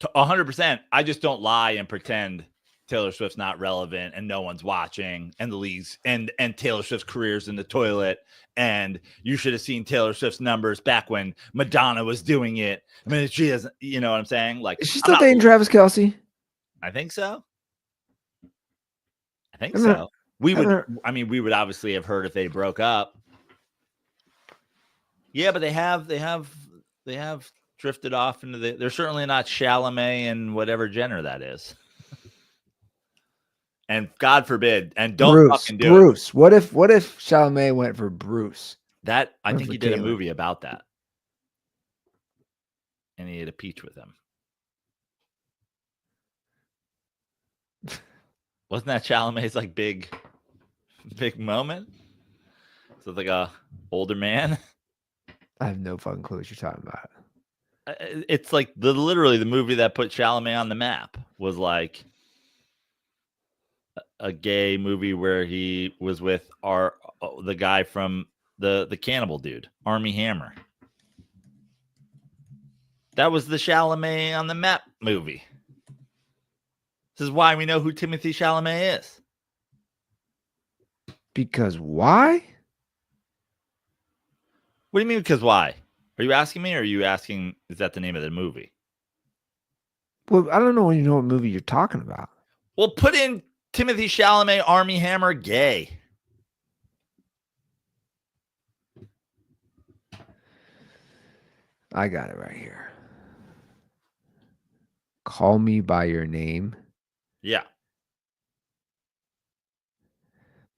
S3: 100%. I just don't lie and pretend Taylor Swift's not relevant and no one's watching and the leagues and Taylor Swift's career's in the toilet and you should have seen Taylor Swift's numbers back when Madonna was doing it. I mean, she doesn't, you know what I'm saying? Like,
S2: is she still dating Travis Kelce?
S3: I think so. We would obviously have heard if they broke up. Yeah, but they have drifted off into they're certainly not Chalamet and whatever Jenner that is. And God forbid, and don't fucking do
S2: Bruce. What if Chalamet went for Bruce?
S3: That I think he did a movie about that. And he ate a peach with him. Wasn't that Chalamet's like big moment? So it's like a older man.
S2: I have no fucking clue what you're talking about.
S3: It's like literally the movie that put Chalamet on the map was like a gay movie where he was with the guy from the cannibal dude, Army Hammer. That was the Chalamet on the map movie. This is why we know who Timothy Chalamet is.
S2: Because why?
S3: What do you mean because why? Are you asking me or are you asking, is that the name of the movie?
S2: Well, I don't know when you know what movie you're talking about.
S3: Well, put in Timothy Chalamet, Army Hammer, gay.
S2: I got it right here. Call Me by Your Name.
S3: Yeah.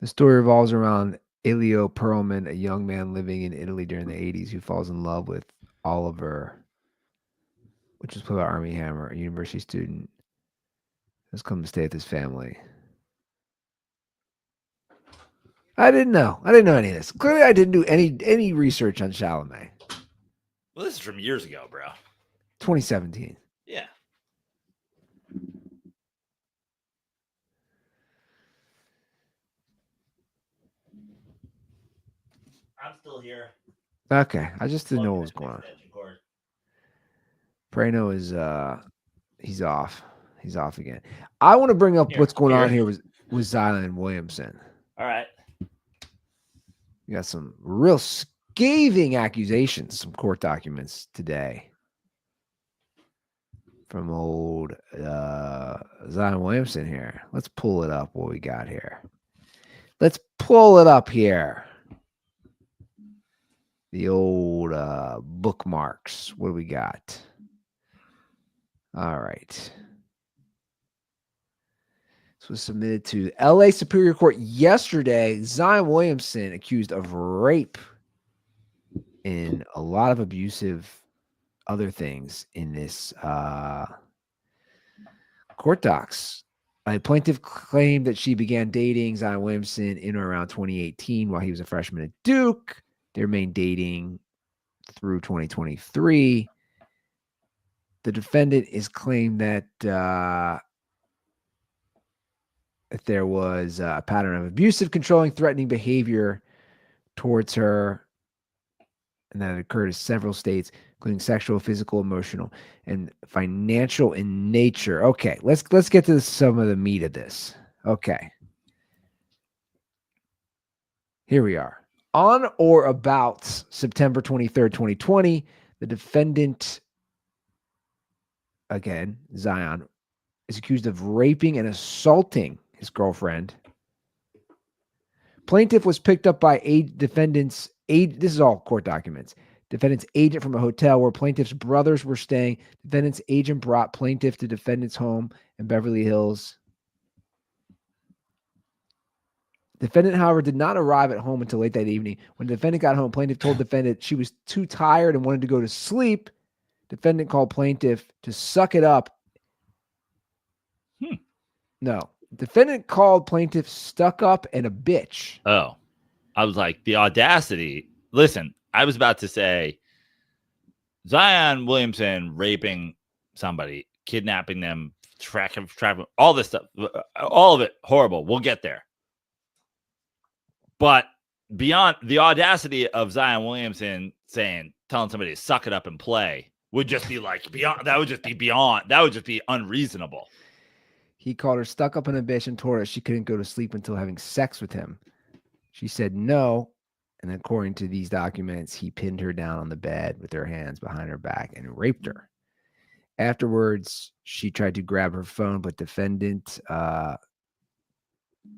S2: The story revolves around Elio Perlman, a young man living in Italy during the 80s who falls in love with Oliver, which was played by Armie Hammer, a university student, has come to stay with his family. I didn't know any of this. Clearly, I didn't do any research on Chalamet.
S3: Well, this is from years ago, bro.
S2: 2017.
S3: Yeah. I'm still here.
S2: Okay, I just didn't know what was going on. Prano is he's off. He's off again. I want to bring up what's going on here with Zion Williamson.
S3: All right.
S2: You got some real scathing accusations, some court documents today from old Zion Williamson here. Let's pull it up. What we got here? Let's pull it up here. The old bookmarks. What do we got? All right. This was submitted to LA Superior Court yesterday. Zion Williamson accused of rape and a lot of abusive other things in this court docs. A plaintiff claimed that she began dating Zion Williamson in or around 2018 while he was a freshman at Duke. They remained dating through 2023. The defendant is claimed that there was a pattern of abusive, controlling, threatening behavior towards her, and that occurred in several states, including sexual, physical, emotional, and financial in nature. Okay, let's get to some of the meat of this. Okay. Here we are. On or about September 23rd, 2020, the defendant, again, Zion, is accused of raping and assaulting his girlfriend. Plaintiff was picked up by defendant's aid. This is all court documents. Defendant's agent from a hotel where plaintiff's brothers were staying. Defendant's agent brought plaintiff to defendant's home in Beverly Hills. Defendant, however, did not arrive at home until late that evening. When the defendant got home, plaintiff told defendant she was too tired and wanted to go to sleep. Defendant called plaintiff to suck it up. No. Defendant called plaintiff stuck up and a bitch.
S3: Oh, I was like, the audacity. Listen, I was about to say Zion Williamson raping somebody, kidnapping them, tracking, all this stuff, all of it horrible. We'll get there. But beyond the audacity of Zion Williamson telling somebody to suck it up and play would just be like beyond. That would just be unreasonable.
S2: He called her stuck up in a bitch and told her she couldn't go to sleep until having sex with him. She said no. And according to these documents, he pinned her down on the bed with her hands behind her back and raped her. Afterwards, she tried to grab her phone, but defendant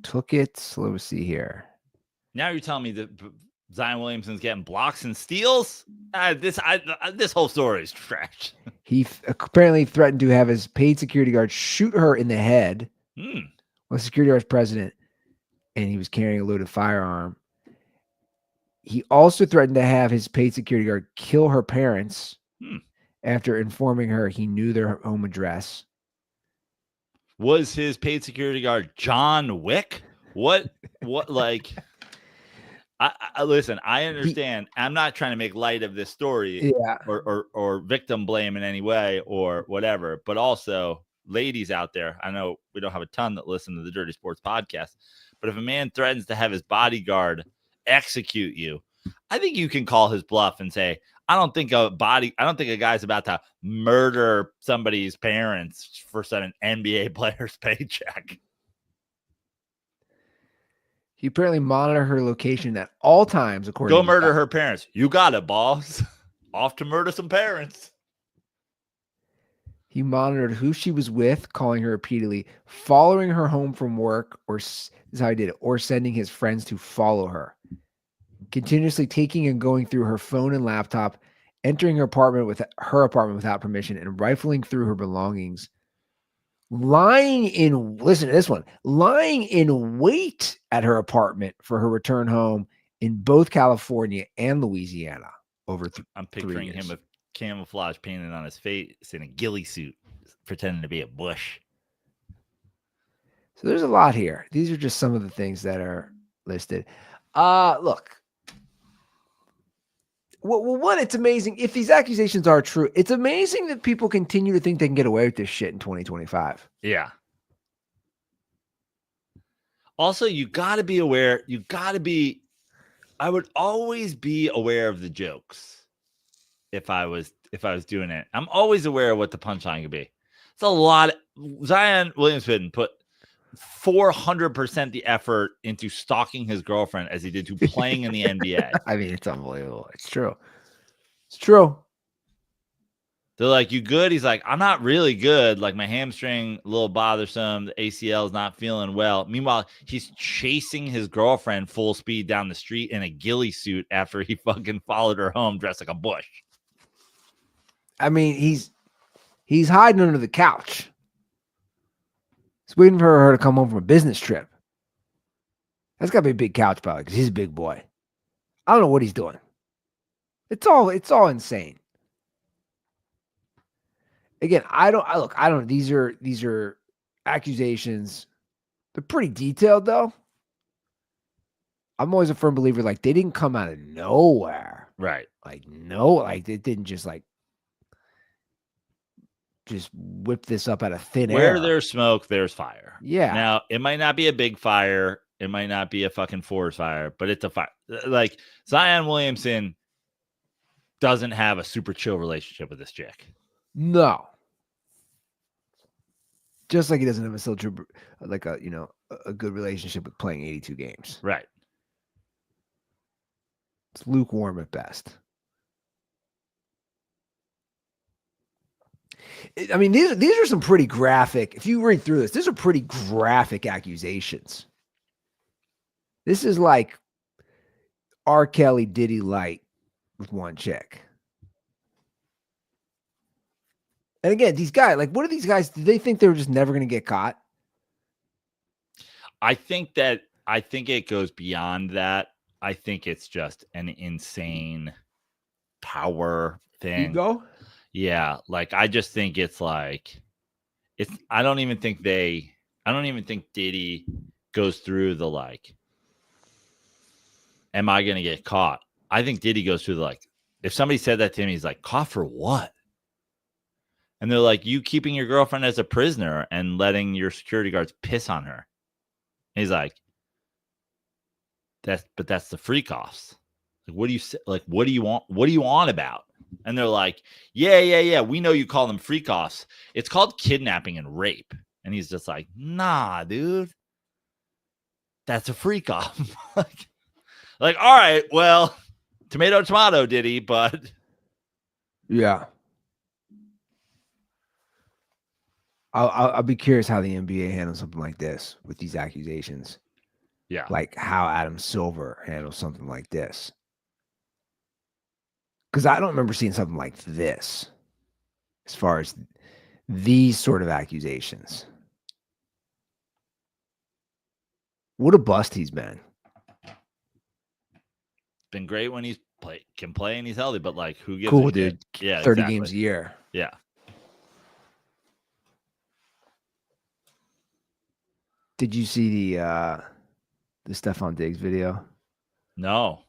S2: took it. So let's see here.
S3: Now you're telling me that Zion Williamson's getting blocks and steals? This whole story is trash.
S2: He apparently threatened to have his paid security guard shoot her in the head. Well, the security guard was president, and he was carrying a loaded firearm. He also threatened to have his paid security guard kill her parents after informing her he knew their home address.
S3: Was his paid security guard John Wick? What like... I listen, I understand. I'm not trying to make light of this story or victim blame in any way or whatever, but also ladies out there, I know we don't have a ton that listen to the Dirty Sports podcast, but if a man threatens to have his bodyguard execute you, I think you can call his bluff and say, I don't think a guy's about to murder somebody's parents for some NBA player's paycheck.
S2: He apparently monitored her location at all times. According
S3: Go
S2: to
S3: murder her parents. You got it, boss. Off to murder some parents.
S2: He monitored who she was with, calling her repeatedly, following her home from work, this is how he did it, or sending his friends to follow her. Continuously taking and going through her phone and laptop, entering her apartment without permission, and rifling through her belongings. Lying in wait at her apartment for her return home in both California and Louisiana
S3: I'm picturing him with camouflage painted on his face in a ghillie suit, pretending to be a bush.
S2: So there's a lot here. These are just some of the things that are listed. Look. Well, one, it's amazing. If these accusations are true, it's amazing that people continue to think they can get away with this shit in 2025.
S3: Yeah. Also, you got to be aware. You got to be I would always be aware of the jokes if I was doing it. I'm always aware of what the punchline could be. It's a lot. Zion Williamson put 400% the effort into stalking his girlfriend as he did to playing in the NBA.
S2: I mean, it's unbelievable. It's true. It's true.
S3: They're like, you good? He's like, I'm not really good. Like, my hamstring a little bothersome. The ACL is not feeling well. Meanwhile, he's chasing his girlfriend full speed down the street in a ghillie suit after he fucking followed her home dressed like a bush.
S2: I mean, he's hiding under the couch. He's waiting for her to come home from a business trip. That's got to be a big couch, probably, because he's a big boy. I don't know what he's doing. It's all insane. Again, I don't. These are accusations. They're pretty detailed, though. I'm always a firm believer, like, they didn't come out of nowhere.
S3: Right.
S2: Like, no, like, they didn't just whip this up out of thin air.
S3: Where there's smoke, there's fire.
S2: Yeah.
S3: Now, it might not be a big fire. It might not be a fucking forest fire, but it's a fire. Like, Zion Williamson doesn't have a super chill relationship with this chick.
S2: No. Just like he doesn't have a good relationship with playing 82 games.
S3: Right.
S2: It's lukewarm at best. I mean, these are some pretty graphic. If you read through this, these are pretty graphic accusations. This is like R. Kelly Diddy light with one chick. And again, these guys, like, what are these guys? Did they think they were just never going to get caught?
S3: I think it goes beyond that. I think it's just an insane power thing.
S2: Ego?
S3: Yeah. Like, I just think I don't even think Diddy goes through the, like, am I going to get caught? I think Diddy goes through the, like, if somebody said that to him, he's like, caught for what? And they're like, you keeping your girlfriend as a prisoner and letting your security guards piss on her. And he's like, that's the freak offs. Like, what do you say? Like, what do you want? What do you on about? And they're like, yeah. We know you call them freak offs. It's called kidnapping and rape. And he's just like, nah, dude, that's a freak off. like, all right, well, tomato, Diddy, but
S2: yeah. I'll be curious how the NBA handles something like this with these accusations.
S3: yeah,
S2: Like how Adam Silver handles something like this. Because I don't remember seeing something like this as far as these sort of accusations. What a bust he's been.
S3: Been great when can play and he's healthy, but like, who gives
S2: cool,
S3: a
S2: dude?
S3: shit? Yeah,
S2: 30
S3: exactly.
S2: games a year.
S3: Yeah.
S2: Did you see the Stefon Diggs video?
S3: No.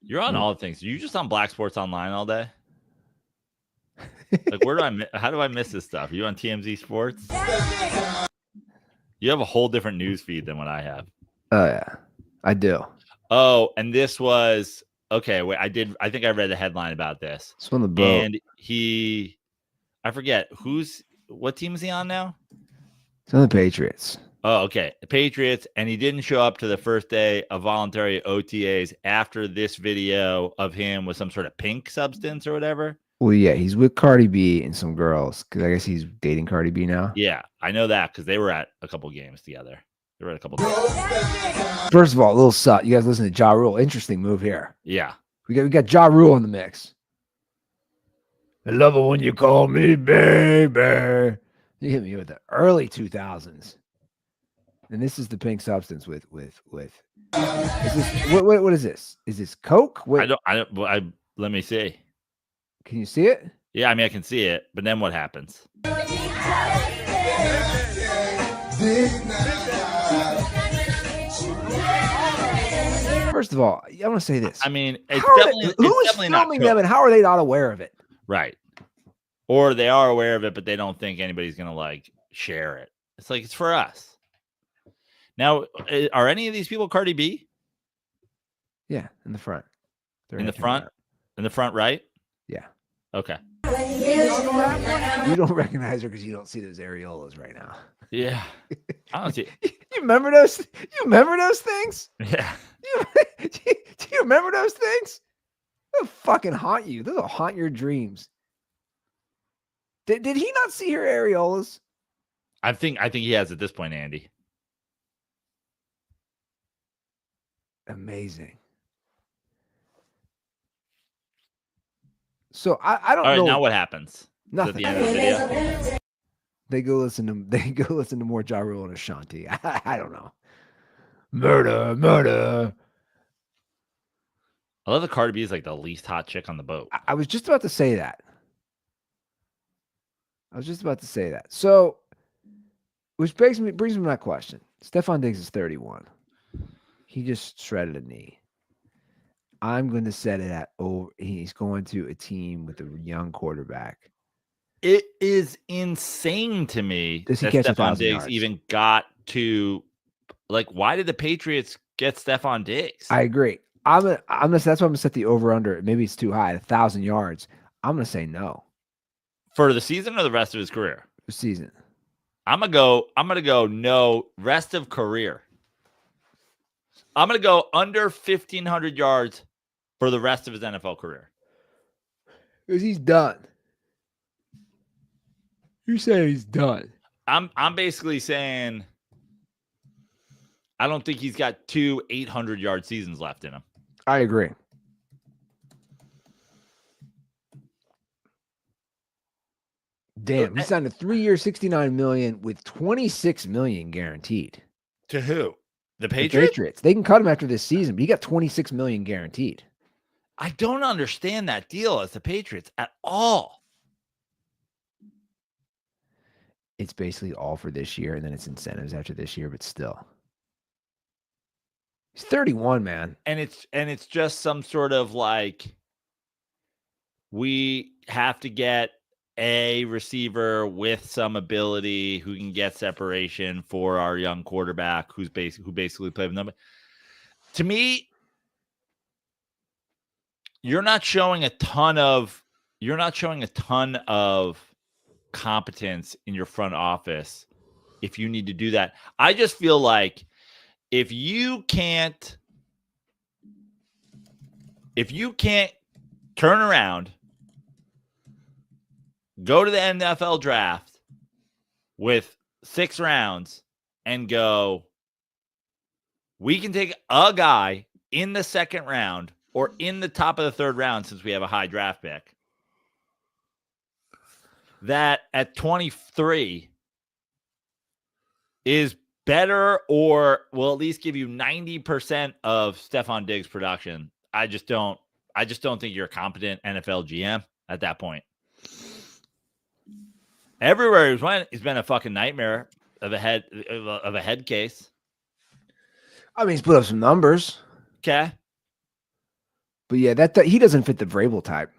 S3: You're on all the things. Are you just on Black Sports Online all day? Like, how do I miss this stuff? Are you on TMZ Sports? You have a whole different news feed than what I have.
S2: Oh, yeah. I do.
S3: Oh, and this was okay. Wait, I think I read the headline about this.
S2: It's on the boat.
S3: And I forget what team is he on now?
S2: It's on the Patriots.
S3: Oh, okay. The Patriots, and he didn't show up to the first day of voluntary OTAs after this video of him with some sort of pink substance or whatever.
S2: Well, yeah, he's with Cardi B and some girls because I guess he's dating Cardi B now.
S3: Yeah, I know that because they were at a couple games together. They were at a couple games.
S2: First of all, a little sut. You guys listen to Ja Rule. Interesting move here.
S3: Yeah.
S2: We got Ja Rule in the mix. I love it when you call me baby. You hit me with the early 2000s. And this is the pink substance with is this what is this? Is this Coke? Wait,
S3: Let me see.
S2: Can you see it?
S3: Yeah, I mean I can see it, but then what happens?
S2: First of all, I want to say this.
S3: I mean,
S2: who is filming them and how are they not aware of it?
S3: Right. Or they are aware of it, but they don't think anybody's gonna like share it. It's like it's for us. Now, are any of these people Cardi B?
S2: Yeah, in the front. They're
S3: In the
S2: camera
S3: front?
S2: out.
S3: In the front right?
S2: Yeah.
S3: Okay.
S2: You don't recognize her because you don't see those areolas right now.
S3: Yeah. I don't see.
S2: You remember those? You remember those things?
S3: Yeah.
S2: Do you remember those things? They'll fucking haunt you. They'll haunt your dreams. Did he not see her areolas?
S3: I think he has at this point, Andy.
S2: Amazing. So I don't
S3: All right,
S2: know.
S3: now what happens?
S2: Nothing.
S3: Is that the end of the video?
S2: They go listen to more Ja Rule and Ashanti. I don't know. Murder.
S3: I love that Cardi B is like the least hot chick on the boat.
S2: I was just about to say that. So, which brings me to my question. Stefon Diggs is 31. He just shredded a knee. I'm going to set it at he's going to a team with a young quarterback.
S3: It is insane to me
S2: Does he
S3: that
S2: catch
S3: Stefon
S2: 1,000
S3: Diggs
S2: yards?
S3: even got to, like, why did the Patriots get Stefon Diggs?
S2: I agree. That's why I'm gonna set the over under. Maybe it's too high, 1,000 yards. I'm gonna say no.
S3: For the season or the rest of his career?
S2: The season.
S3: I'm gonna go no, rest of career. I'm gonna go under 1,500 yards for the rest of his NFL career.
S2: Because he's done. You're saying he's done.
S3: I'm basically saying I don't think he's got 2 800-yard seasons left in him.
S2: I agree. Damn, he signed a 3-year, $69 million with $26 million guaranteed.
S3: To who? The
S2: The
S3: Patriots?
S2: Patriots. They can cut him after this season, but he got $26 million guaranteed.
S3: I don't understand that deal as the Patriots at all.
S2: It's basically all for this year, and then it's incentives after this year, but still. He's 31, man.
S3: And it's just some sort of like, we have to get a receiver with some ability who can get separation for our young quarterback who basically played with them. To me, you're not showing a ton of competence in your front office if you need to do that. I just feel like if you can't turn around, go to the NFL draft with 6 rounds and go, we can take a guy in the second round or in the top of the 3rd round since we have a high draft pick, that at 23 is better or will at least give you 90% of Stefon Diggs production. I just don't think you're a competent NFL GM at that point. Everywhere he's went, he's been a fucking nightmare of a head case.
S2: I mean, he's put up some numbers.
S3: Okay.
S2: But yeah, that he doesn't fit the Vrabel type.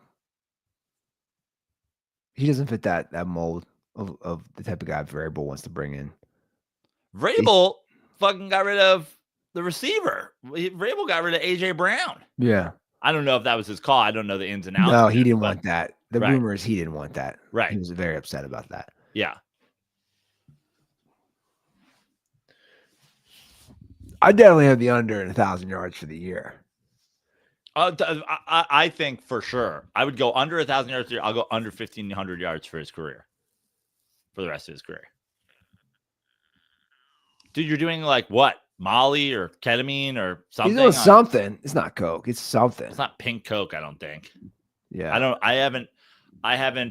S2: He doesn't fit that mold of the type of guy Vrabel wants to bring in.
S3: Vrabel fucking got rid of the receiver. Vrabel got rid of AJ Brown.
S2: Yeah.
S3: I don't know if that was his call. I don't know the ins and outs.
S2: No, he didn't want that. The
S3: Right.
S2: rumor is he didn't want that.
S3: Right.
S2: He was very upset about that.
S3: Yeah.
S2: I definitely have the under in 1,000 yards for the year.
S3: I think for sure. I would go under 1,000 yards a year. I'll go under 1,500 yards for his career. For the rest of his career. Dude, you're doing like what? Molly or ketamine or something?
S2: He's doing something. It's not coke. It's something.
S3: It's not pink coke, I don't think.
S2: Yeah.
S3: I haven't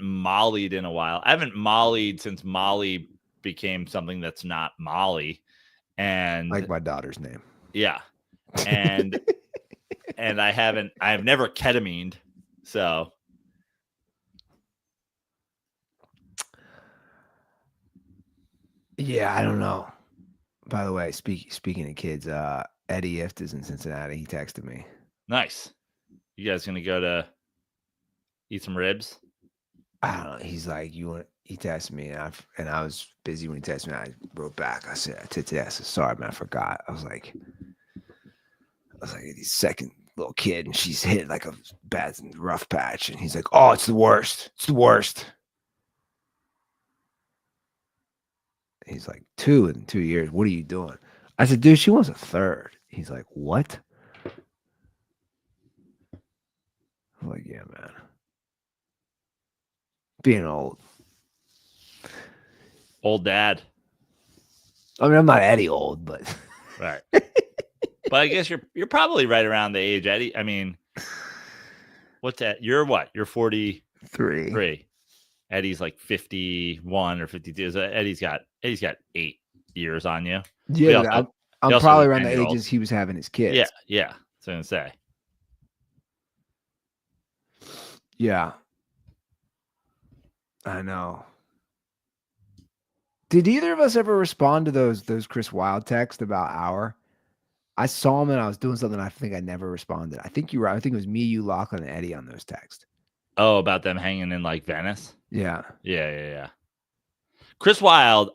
S3: mollied in a while. I haven't mollied since Molly became something that's not Molly. And
S2: like my daughter's name.
S3: Yeah. And I've never ketamined. So
S2: yeah, I don't know. By the way, speaking of kids, Eddie Ift is in Cincinnati. He texted me.
S3: Nice. You guys gonna go to eat some ribs?
S2: I don't know. He's like, you want? he texted me, and I was busy when he texted me. I wrote back. I said, I said, sorry, man, I forgot. I was like, he's second little kid, and she's hit like a bad rough patch. And he's like, oh, it's the worst. It's the worst. And he's like, 2 in 2 years. What are you doing? I said, dude, she wants a third. He's like, what? I'm like, yeah, man. Being old.
S3: Old dad.
S2: I mean, I'm not Eddie old, but
S3: Right. But I guess you're probably right around the age, Eddie. I mean, what's that? You're what? You're 43. Eddie's like 51 or 52. So Eddie's got 8 years on you.
S2: yeah, but I'm
S3: also
S2: probably
S3: have a
S2: around the
S3: 10-year-old.
S2: ages he was having his kids.
S3: Yeah. That's what I'm gonna say.
S2: Yeah. I know. Did either of us ever respond to those Chris Wilde texts about our? I saw them and I was doing something. I think I never responded. I think you were. I think it was me, you, Lachlan, and Eddie on those texts.
S3: Oh, about them hanging in like Venice.
S2: Yeah.
S3: Yeah. Chris Wilde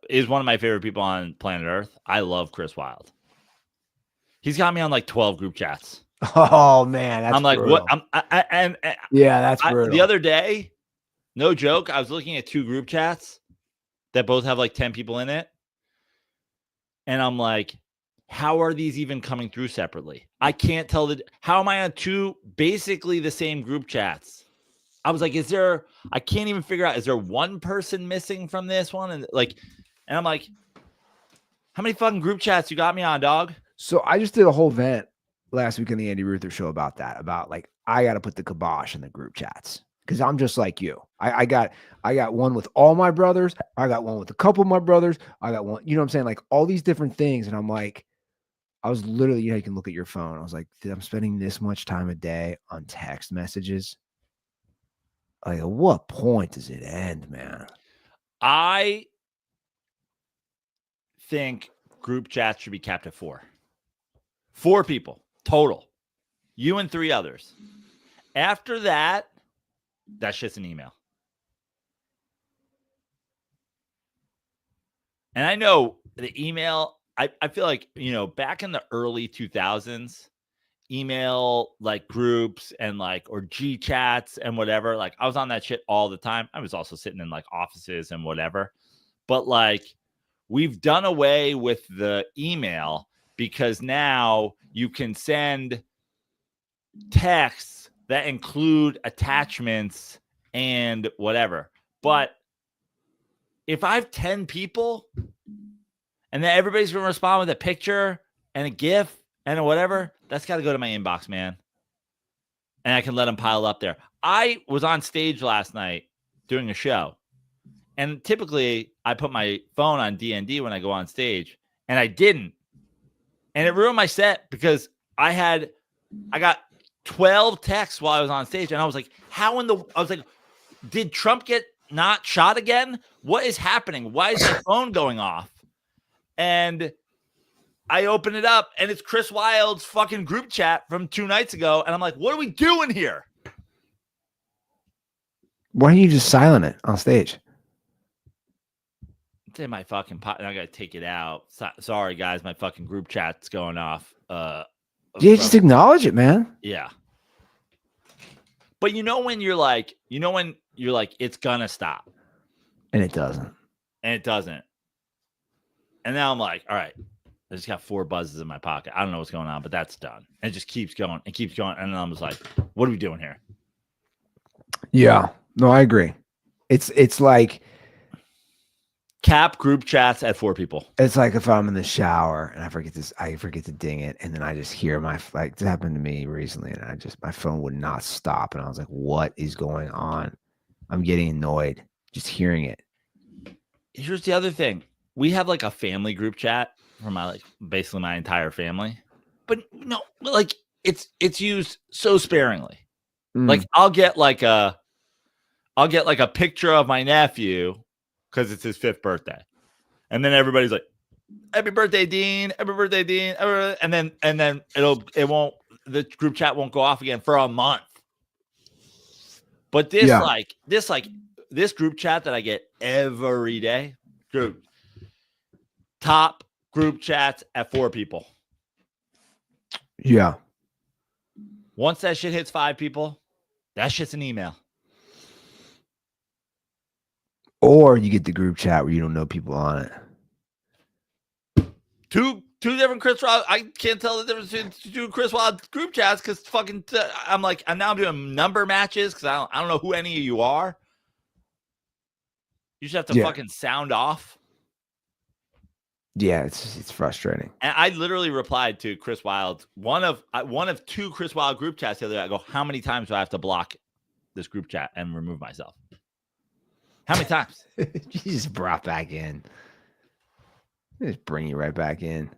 S3: is one of my favorite people on planet Earth. I love Chris Wilde. He's got me on like 12 group chats.
S2: Oh man, that's
S3: I'm like,
S2: brutal.
S3: what?
S2: Yeah, that's brutal.
S3: The other day, no joke, I was looking at 2 group chats that both have like 10 people in it. And I'm like, how are these even coming through separately? I can't tell how am I on 2 basically the same group chats? I was like, I can't even figure out, is there one person missing from this one? And I'm like, how many fucking group chats you got me on, dog?
S2: So I just did a whole vent last week on the Andy Ruther show about that, about like, I got to put the kibosh in the group chats. Cause I'm just like you. I got one with all my brothers. I got one with a couple of my brothers. I got one, you know what I'm saying? Like all these different things. And I'm like, I was literally, you can look at your phone. I was like, I'm spending this much time a day on text messages. Like, at what point does it end, man?
S3: I think group chats should be capped at 4. 4 people total. You and 3 others. After that, that's just an email. And I know the email, I feel like, back in the early 2000s, email like groups and like, or G chats and whatever, like I was on that shit all the time. I was also sitting in like offices and whatever, but like we've done away with the email because now you can send texts that include attachments and whatever. But if I have 10 people and then everybody's going to respond with a picture and a GIF and a whatever, that's got to go to my inbox, man. And I can let them pile up there. I was on stage last night doing a show. And typically I put my phone on DND when I go on stage. And I didn't. And it ruined my set because I got 12 texts while I was on stage. And I was like, did Trump get not shot again? What is happening? Why is my phone going off? And I open it up and it's Chris Wilde's fucking group chat from 2 nights ago. And I'm like, what are we doing here?
S2: Why don't you just silent it on stage?
S3: It's in my fucking pot. And I got to take it out. Sorry, guys. My fucking group chat's going off.
S2: Just acknowledge it, man.
S3: Yeah. But when you're like, it's going to stop.
S2: And it doesn't.
S3: And now I'm like, all right, I just got 4 buzzes in my pocket. I don't know what's going on, but that's done. And it just keeps going and keeps going. And then I was like, what are we doing here?
S2: Yeah. No, I agree. It's like
S3: cap group chats at 4 people.
S2: It's like if I'm in the shower and I forget to ding it, and then I just hear it happened to me recently, and my phone would not stop, and I was like, what is going on? I'm getting annoyed just hearing it.
S3: Here's the other thing. We have like a family group chat for basically my entire family, but no, like it's used so sparingly. Like I'll get like a picture of my nephew because it's his 5th birthday, and then everybody's like, "Happy birthday, Dean! Happy birthday, Dean!" And then the group chat won't go off again for a month. But this this group chat that I get every day, top group chats at 4 people.
S2: Yeah.
S3: Once that shit hits 5 people, that shit's an email.
S2: Or you get the group chat where you don't know people on it.
S3: Two different Chris Wild. I can't tell the difference between 2 Chris Wild group chats because fucking I'm now doing number matches because I don't know who any of you are. You just have to fucking sound off.
S2: Yeah, it's frustrating.
S3: And I literally replied to Chris Wild, one of 2 Chris Wild group chats the other day. I go, how many times do I have to block this group chat and remove myself? How many times?
S2: You just brought back in. Just bring you right back in.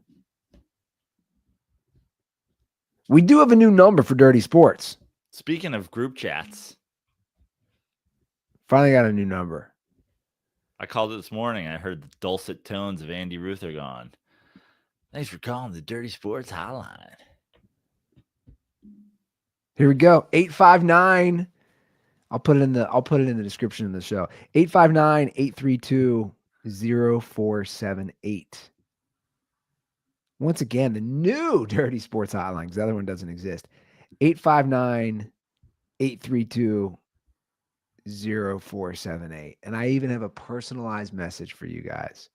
S2: We do have a new number for Dirty Sports.
S3: Speaking of group chats,
S2: finally got a new number.
S3: I called it this morning. I heard the dulcet tones of Andy Ruther going, thanks for calling the Dirty Sports Hotline.
S2: Here we go. 859. I'll put it in the description of the show. 859-832-0478. Once again, the new Dirty Sports Hotline, because the other one doesn't exist. 859-832-0478. And I even have a personalized message for you guys.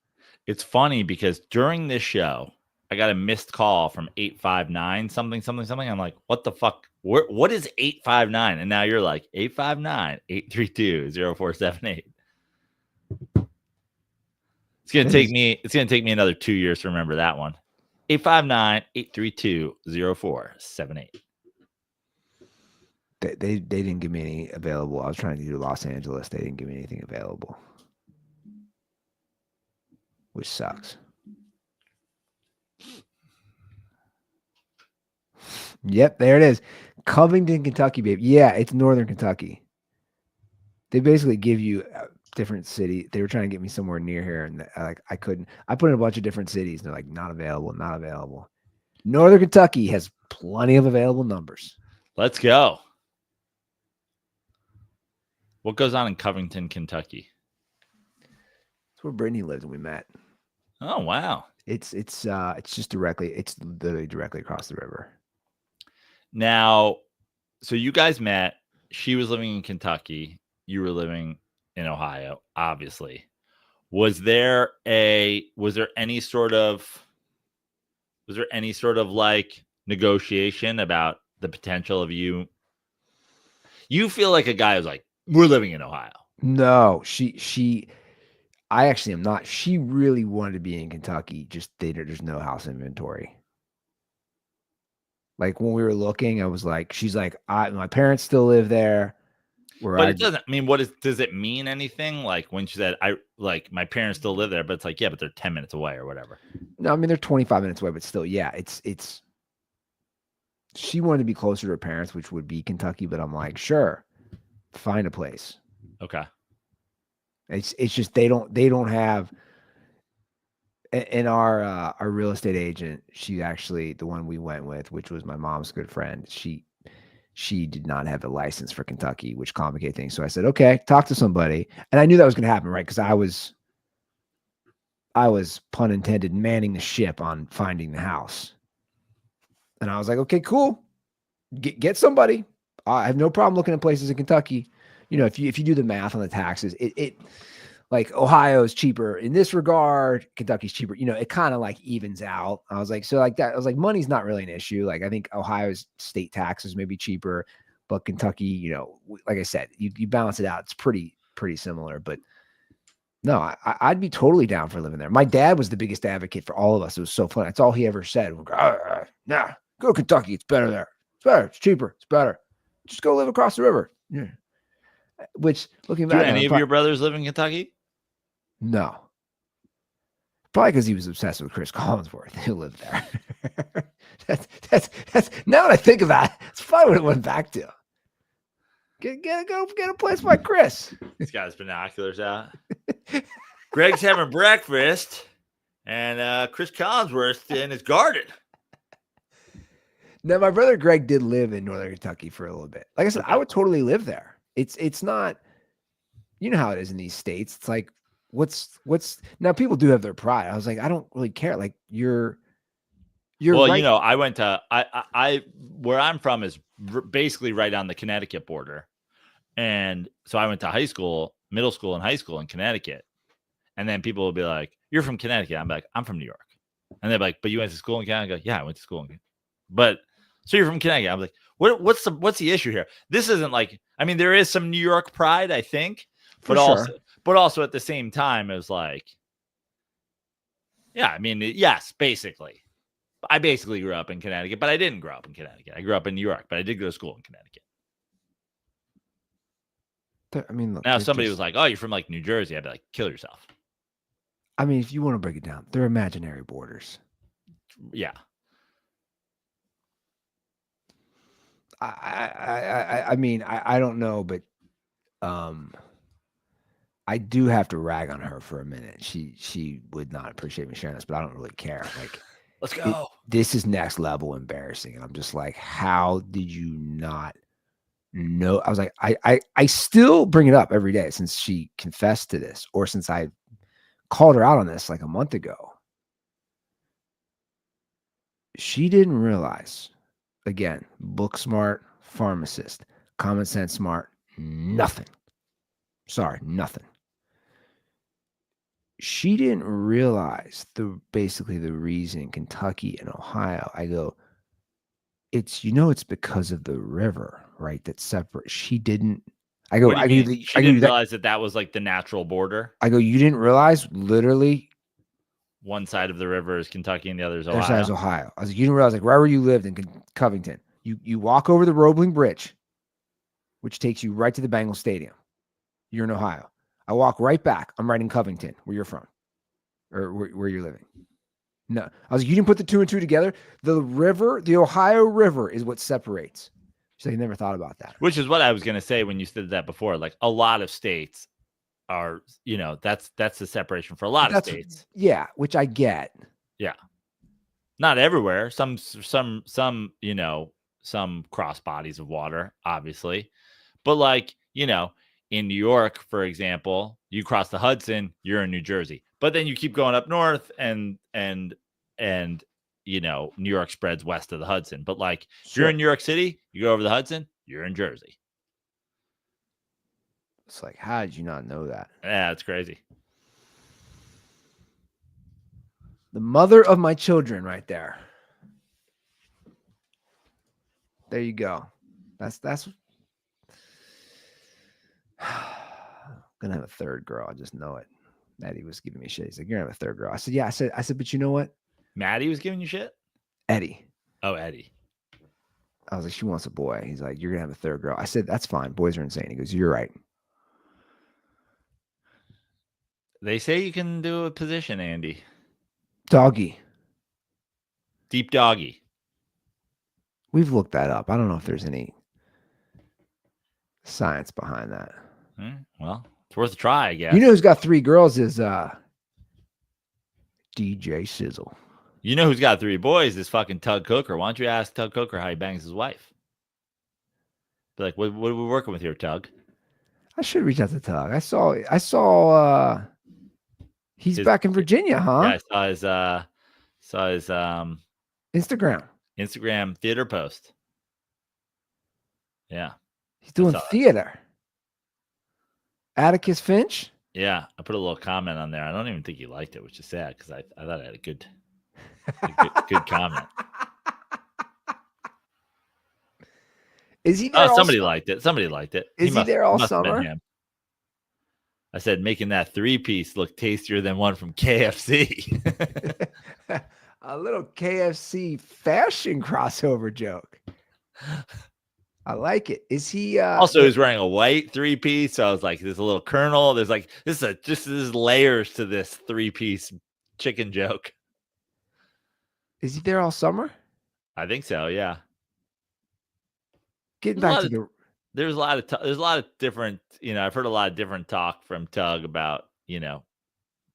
S3: It's funny because during this show, I got a missed call from 859 something. I'm like, what the fuck? What is 859? And now you're like 859-832-0478. It's gonna take me another 2 years to remember that one. 859-832-0478.
S2: They didn't give me any available. I was trying to do Los Angeles. They didn't give me anything available, which sucks. Yep, there it is. Covington, Kentucky, babe. Yeah, it's Northern Kentucky. They basically give you a different city. They were trying to get me somewhere near here, and I couldn't. I put in a bunch of different cities, and they're like, not available, not available. Northern Kentucky has plenty of available numbers.
S3: Let's go. What goes on in Covington, Kentucky?
S2: That's where Brittany lives, and we met.
S3: Oh wow!
S2: It's just directly. It's literally directly across the river.
S3: Now, so you guys met. She was living in Kentucky. You were living in Ohio, obviously. Was there any sort of like negotiation about the potential of you? You feel like a guy who's like, we're living in Ohio.
S2: No, I actually am not. She really wanted to be in Kentucky. Just there's no house inventory. Like when we were looking, I was like, she's like, my parents still live there.
S3: But it doesn't mean does it mean anything? Like when she said, my parents still live there, but it's like, yeah, but they're 10 minutes away or whatever.
S2: No, I mean, they're 25 minutes away, but still, yeah, she wanted to be closer to her parents, which would be Kentucky, but I'm like, sure, find a place.
S3: Okay.
S2: It's just, they don't have, and our real estate agent, she actually, the one we went with, which was my mom's good friend, she did not have a license for Kentucky, which complicated things. So I said, okay, talk to somebody. And I knew that was going to happen, right? Because I was, pun intended, manning the ship on finding the house. And I was like, okay, cool. Get somebody. I have no problem looking at places in Kentucky. You know, if you do the math on the taxes, it like Ohio is cheaper in this regard. Kentucky's cheaper. You know, it kind of like evens out. I was like, so like that. I was like, money's not really an issue. Like I think Ohio's state taxes may be cheaper, but Kentucky, you know, like I said, you balance it out. It's pretty similar. But no, I'd be totally down for living there. My dad was the biggest advocate for all of us. It was so fun. That's all he ever said. Nah, go to Kentucky. It's better there. It's better. It's cheaper. It's better. Just go live across the river. Yeah. Which, looking back,
S3: do any of your brothers live in Kentucky?
S2: No. Probably because he was obsessed with Chris Collinsworth, who lived there. that's now that I think about it, it's probably what it went back to. Get a place by Chris.
S3: He's got his binoculars out. Greg's having breakfast, and Chris Collinsworth in his garden.
S2: Now, my brother Greg did live in Northern Kentucky for a little bit. Like I said, I would totally live there. It's not. you know how it is in these states. It's like, what's now? People do have their pride. I was like, I don't really care. Like you're
S3: Well,
S2: right.
S3: I went to I where I'm from is basically right on the Connecticut border, and so I went to middle school, and high school in Connecticut, and then people will be like, "You're from Connecticut." I'm like, "I'm from New York," and they're like, "But you went to school in Connecticut?" I go, "Yeah, I went to school in." But so you're from Connecticut. I'm like, what's the issue here? This isn't like, I mean, there is some New York pride, I think,
S2: For sure.
S3: but also at the same time, it was like, yeah, I mean, yes, basically. I basically grew up in Connecticut, but I didn't grow up in Connecticut. I grew up in New York, but I did go to school in Connecticut.
S2: I mean, look,
S3: Now, if somebody was like, "Oh, you're from like New Jersey," I'd be like, "Kill yourself."
S2: I mean, if you want to break it down, they're imaginary borders.
S3: Yeah.
S2: I mean, I don't know, but I do have to rag on her for a minute. She would not appreciate me sharing this, but I don't really care. Like,
S3: Let's go.
S2: this is next level embarrassing, and I'm just like, how did you not know? I was like, I still bring it up every day since she confessed to this, or since I called her out on this like a month ago. She didn't realize. Again, book smart, pharmacist, common sense smart, nothing. Sorry, nothing. She didn't realize basically the reason Kentucky and Ohio. I go, it's because of the river, right? That separate. She didn't. I go,
S3: What do you mean? She
S2: I go,
S3: didn't realize that was like the natural border.
S2: I go, you didn't realize literally
S3: One side of the river is Kentucky and the other is
S2: their side is
S3: Ohio.
S2: Ohio. I was like, you didn't realize like right where you lived in Covington. You walk over the Roebling Bridge, which takes you right to the Bengal Stadium. You're in Ohio. I walk right back. I'm right in Covington, where you're from, or where you're living. No, I was like, you didn't put the 2 and 2 together. The river, the Ohio River, is what separates. She's like, I never thought about that.
S3: Which is what I was going to say when you said that before. Like a lot of states are, that's the separation for a lot of states.
S2: Yeah, which I get.
S3: Yeah, not everywhere. Some cross bodies of water, obviously, but like in New York, for example, you cross the Hudson, you're in New Jersey. But then you keep going up north and New York spreads west of the Hudson. But like if you're in New York City, you go over the Hudson, you're in Jersey.
S2: It's like, how did you not know that?
S3: Yeah, it's crazy.
S2: The mother of my children right there. There you go. That's gonna have a third girl. I just know it. Eddie was giving me shit. He's like, you're gonna have a third girl. I said, yeah. I said, but you know what?
S3: Maddie was giving you shit?
S2: Eddie.
S3: Oh, Eddie.
S2: I was like, she wants a boy. He's like, you're gonna have a third girl. I said, that's fine. Boys are insane. He goes, you're right.
S3: They say you can do a position, Andy.
S2: Doggy.
S3: Deep doggy.
S2: We've looked that up. I don't know if there's any science behind that.
S3: Well, it's worth a try, I guess.
S2: You know who's got 3 girls is DJ Sizzle.
S3: You know who's got 3 boys is fucking Tug Cooker. Why don't you ask Tug Cooker how he bangs his wife? Be like, what are we working with here, Tug?
S2: I should reach out to Tug. I saw he's back in Virginia, huh?
S3: Yeah, I saw his Instagram theater post. Yeah.
S2: He's doing theater. Atticus Finch?
S3: Yeah, I put a little comment on there. I don't even think he liked it, which is sad because I thought I had a good comment.
S2: Is he there?
S3: Somebody liked it. Somebody liked it.
S2: Is he there all summer?
S3: I said, making that 3-piece look tastier than one from KFC.
S2: A little KFC fashion crossover joke. I like it. Is he
S3: also he's wearing a white 3-piece? So I was like, there's a little kernel. There's like this is layers to this 3-piece chicken joke.
S2: Is he there all summer?
S3: I think so, yeah.
S2: Getting back to
S3: there's a lot of different, I've heard a lot of different talk from Tug about,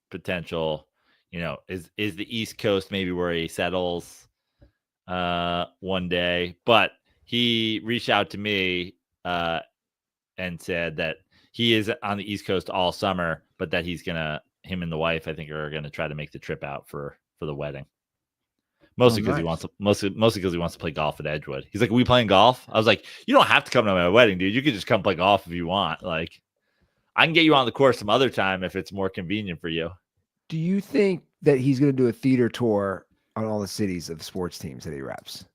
S3: potential, is the East Coast maybe where he settles one day. But he reached out to me and said that he is on the East Coast all summer, but that him and the wife, I think, are gonna try to make the trip out for the wedding. Mostly because he wants to mostly because he wants to play golf at Edgewood. He's like, "Are we playing golf?" I was like, "You don't have to come to my wedding, dude. You could just come play golf if you want. Like, I can get you on the course some other time if it's more convenient for you."
S2: Do you think that he's going to do a theater tour on all the cities of sports teams that he reps?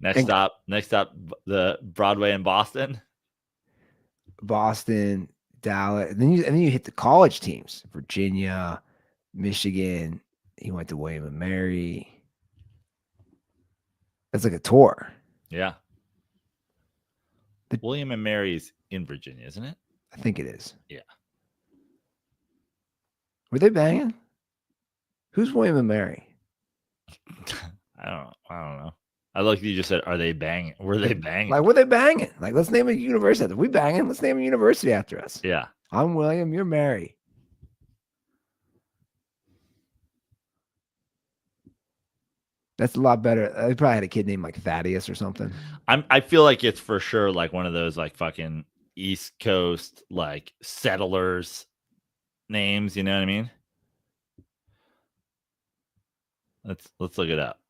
S3: Next stop, the Broadway in Boston,
S2: Dallas, and then you hit the college teams: Virginia, Michigan. He went to William and Mary. That's like a tour.
S3: Yeah. William and Mary's in Virginia, isn't it?
S2: I think it is.
S3: Yeah.
S2: Were they banging? Who's William and Mary?
S3: I don't know. I like you just said, are they banging? Were they banging?
S2: Like, were they banging? Like, let's name a university after. We banging. Let's name a university after us.
S3: Yeah.
S2: I'm William. You're Mary. That's a lot better. They probably had a kid named like Thaddeus or something.
S3: I feel like it's for sure like one of those like fucking East Coast like settlers names. You know what I mean? Let's look it up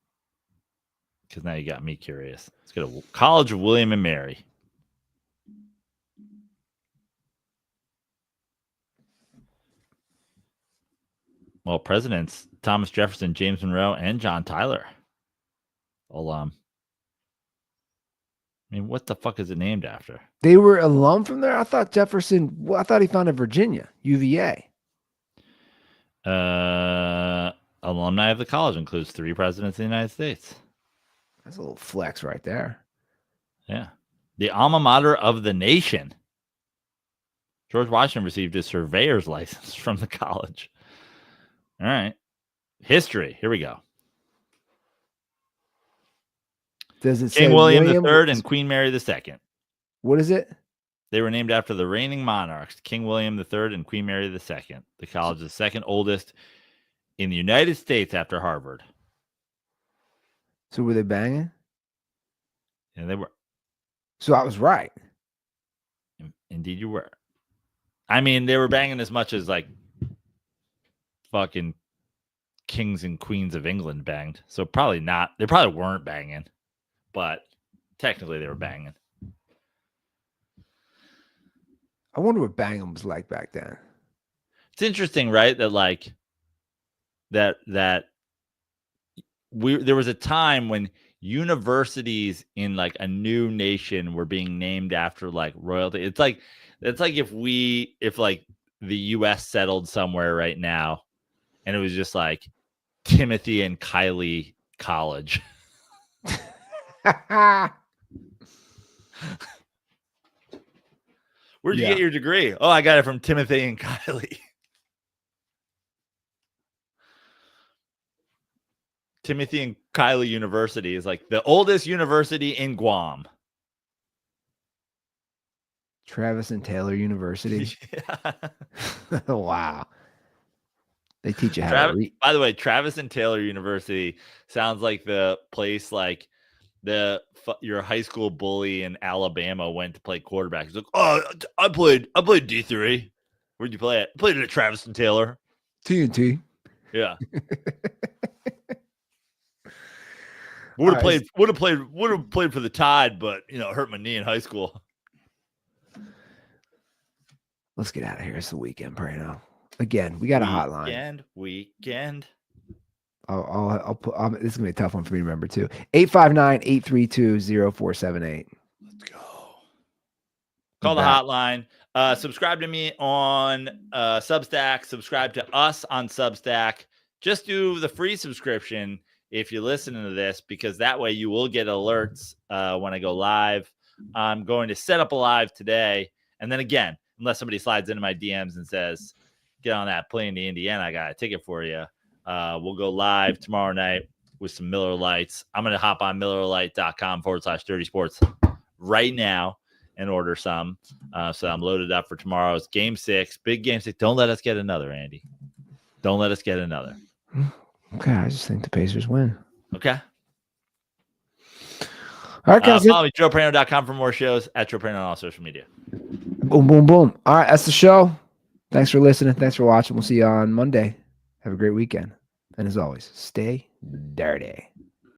S3: because now you got me curious. Let's go to College of William and Mary. Well, presidents Thomas Jefferson, James Monroe, and John Tyler. Alum. I mean, what the fuck is it named after?
S2: They were alum from there? I thought Jefferson, I thought he founded Virginia, UVA.
S3: Alumni of the college includes 3 presidents of the United States.
S2: That's a little flex right there.
S3: Yeah. The alma mater of the nation. George Washington received his surveyor's license from the college. All right. History. Here we go.
S2: Does it
S3: King
S2: say
S3: William III and Queen Mary II.
S2: What is it?
S3: They were named after the reigning monarchs, King William III and Queen Mary II. The college is the second oldest in the United States after Harvard.
S2: So were they banging?
S3: Yeah, they were.
S2: So I was right.
S3: Indeed, you were. I mean, they were banging as much as like fucking kings and queens of England banged. So probably not. They probably weren't banging, but technically they were banging.
S2: I wonder what banging was like back then.
S3: It's interesting, right? That like that there was a time when universities in like a new nation were being named after like royalty. It's like if like the US settled somewhere right now and it was just like Timothy and Kylie College. Where'd you get your degree? Oh, I got it from Timothy and Kylie. Timothy and Kylie University is like the oldest university in Guam.
S2: Travis and Taylor University.
S3: Yeah.
S2: Wow. They teach you how to read.
S3: By the way, Travis and Taylor University sounds like the place like your high school bully in Alabama went to play quarterback. He's like, "Oh, I played D3. Where'd you play it? I played it at Travis and Taylor.
S2: TNT."
S3: Yeah. Would have played for the Tide, but hurt my knee in high school.
S2: Let's get out of here. It's the weekend, Prano. Again, we got a hotline.
S3: Weekend.
S2: I'll put. This is gonna be a tough one for me to remember too. 859-832-0478.
S3: Let's go. Call the hotline. Subscribe to me on Substack. Subscribe to us on Substack. Just do the free subscription if you're listening to this, because that way you will get alerts when I go live. I'm going to set up a live today, and then again, unless somebody slides into my DMs and says, "Get on that plane to Indiana, I got a ticket for you." We'll go live tomorrow night with some Miller Lights. I'm going to hop on MillerLite.com/Dirty Sports right now and order some. So I'm loaded up for tomorrow's Game 6. Big Game 6. Don't let us get another, Andy. Don't let us get another.
S2: Okay, I just think the Pacers win.
S3: Okay.
S2: All right, guys.
S3: Follow me, JoePrano.com for more shows, at JoePrano on all social media.
S2: Boom, boom, boom. All right, that's the show. Thanks for listening. Thanks for watching. We'll see you on Monday. Have a great weekend. And as always, stay dirty.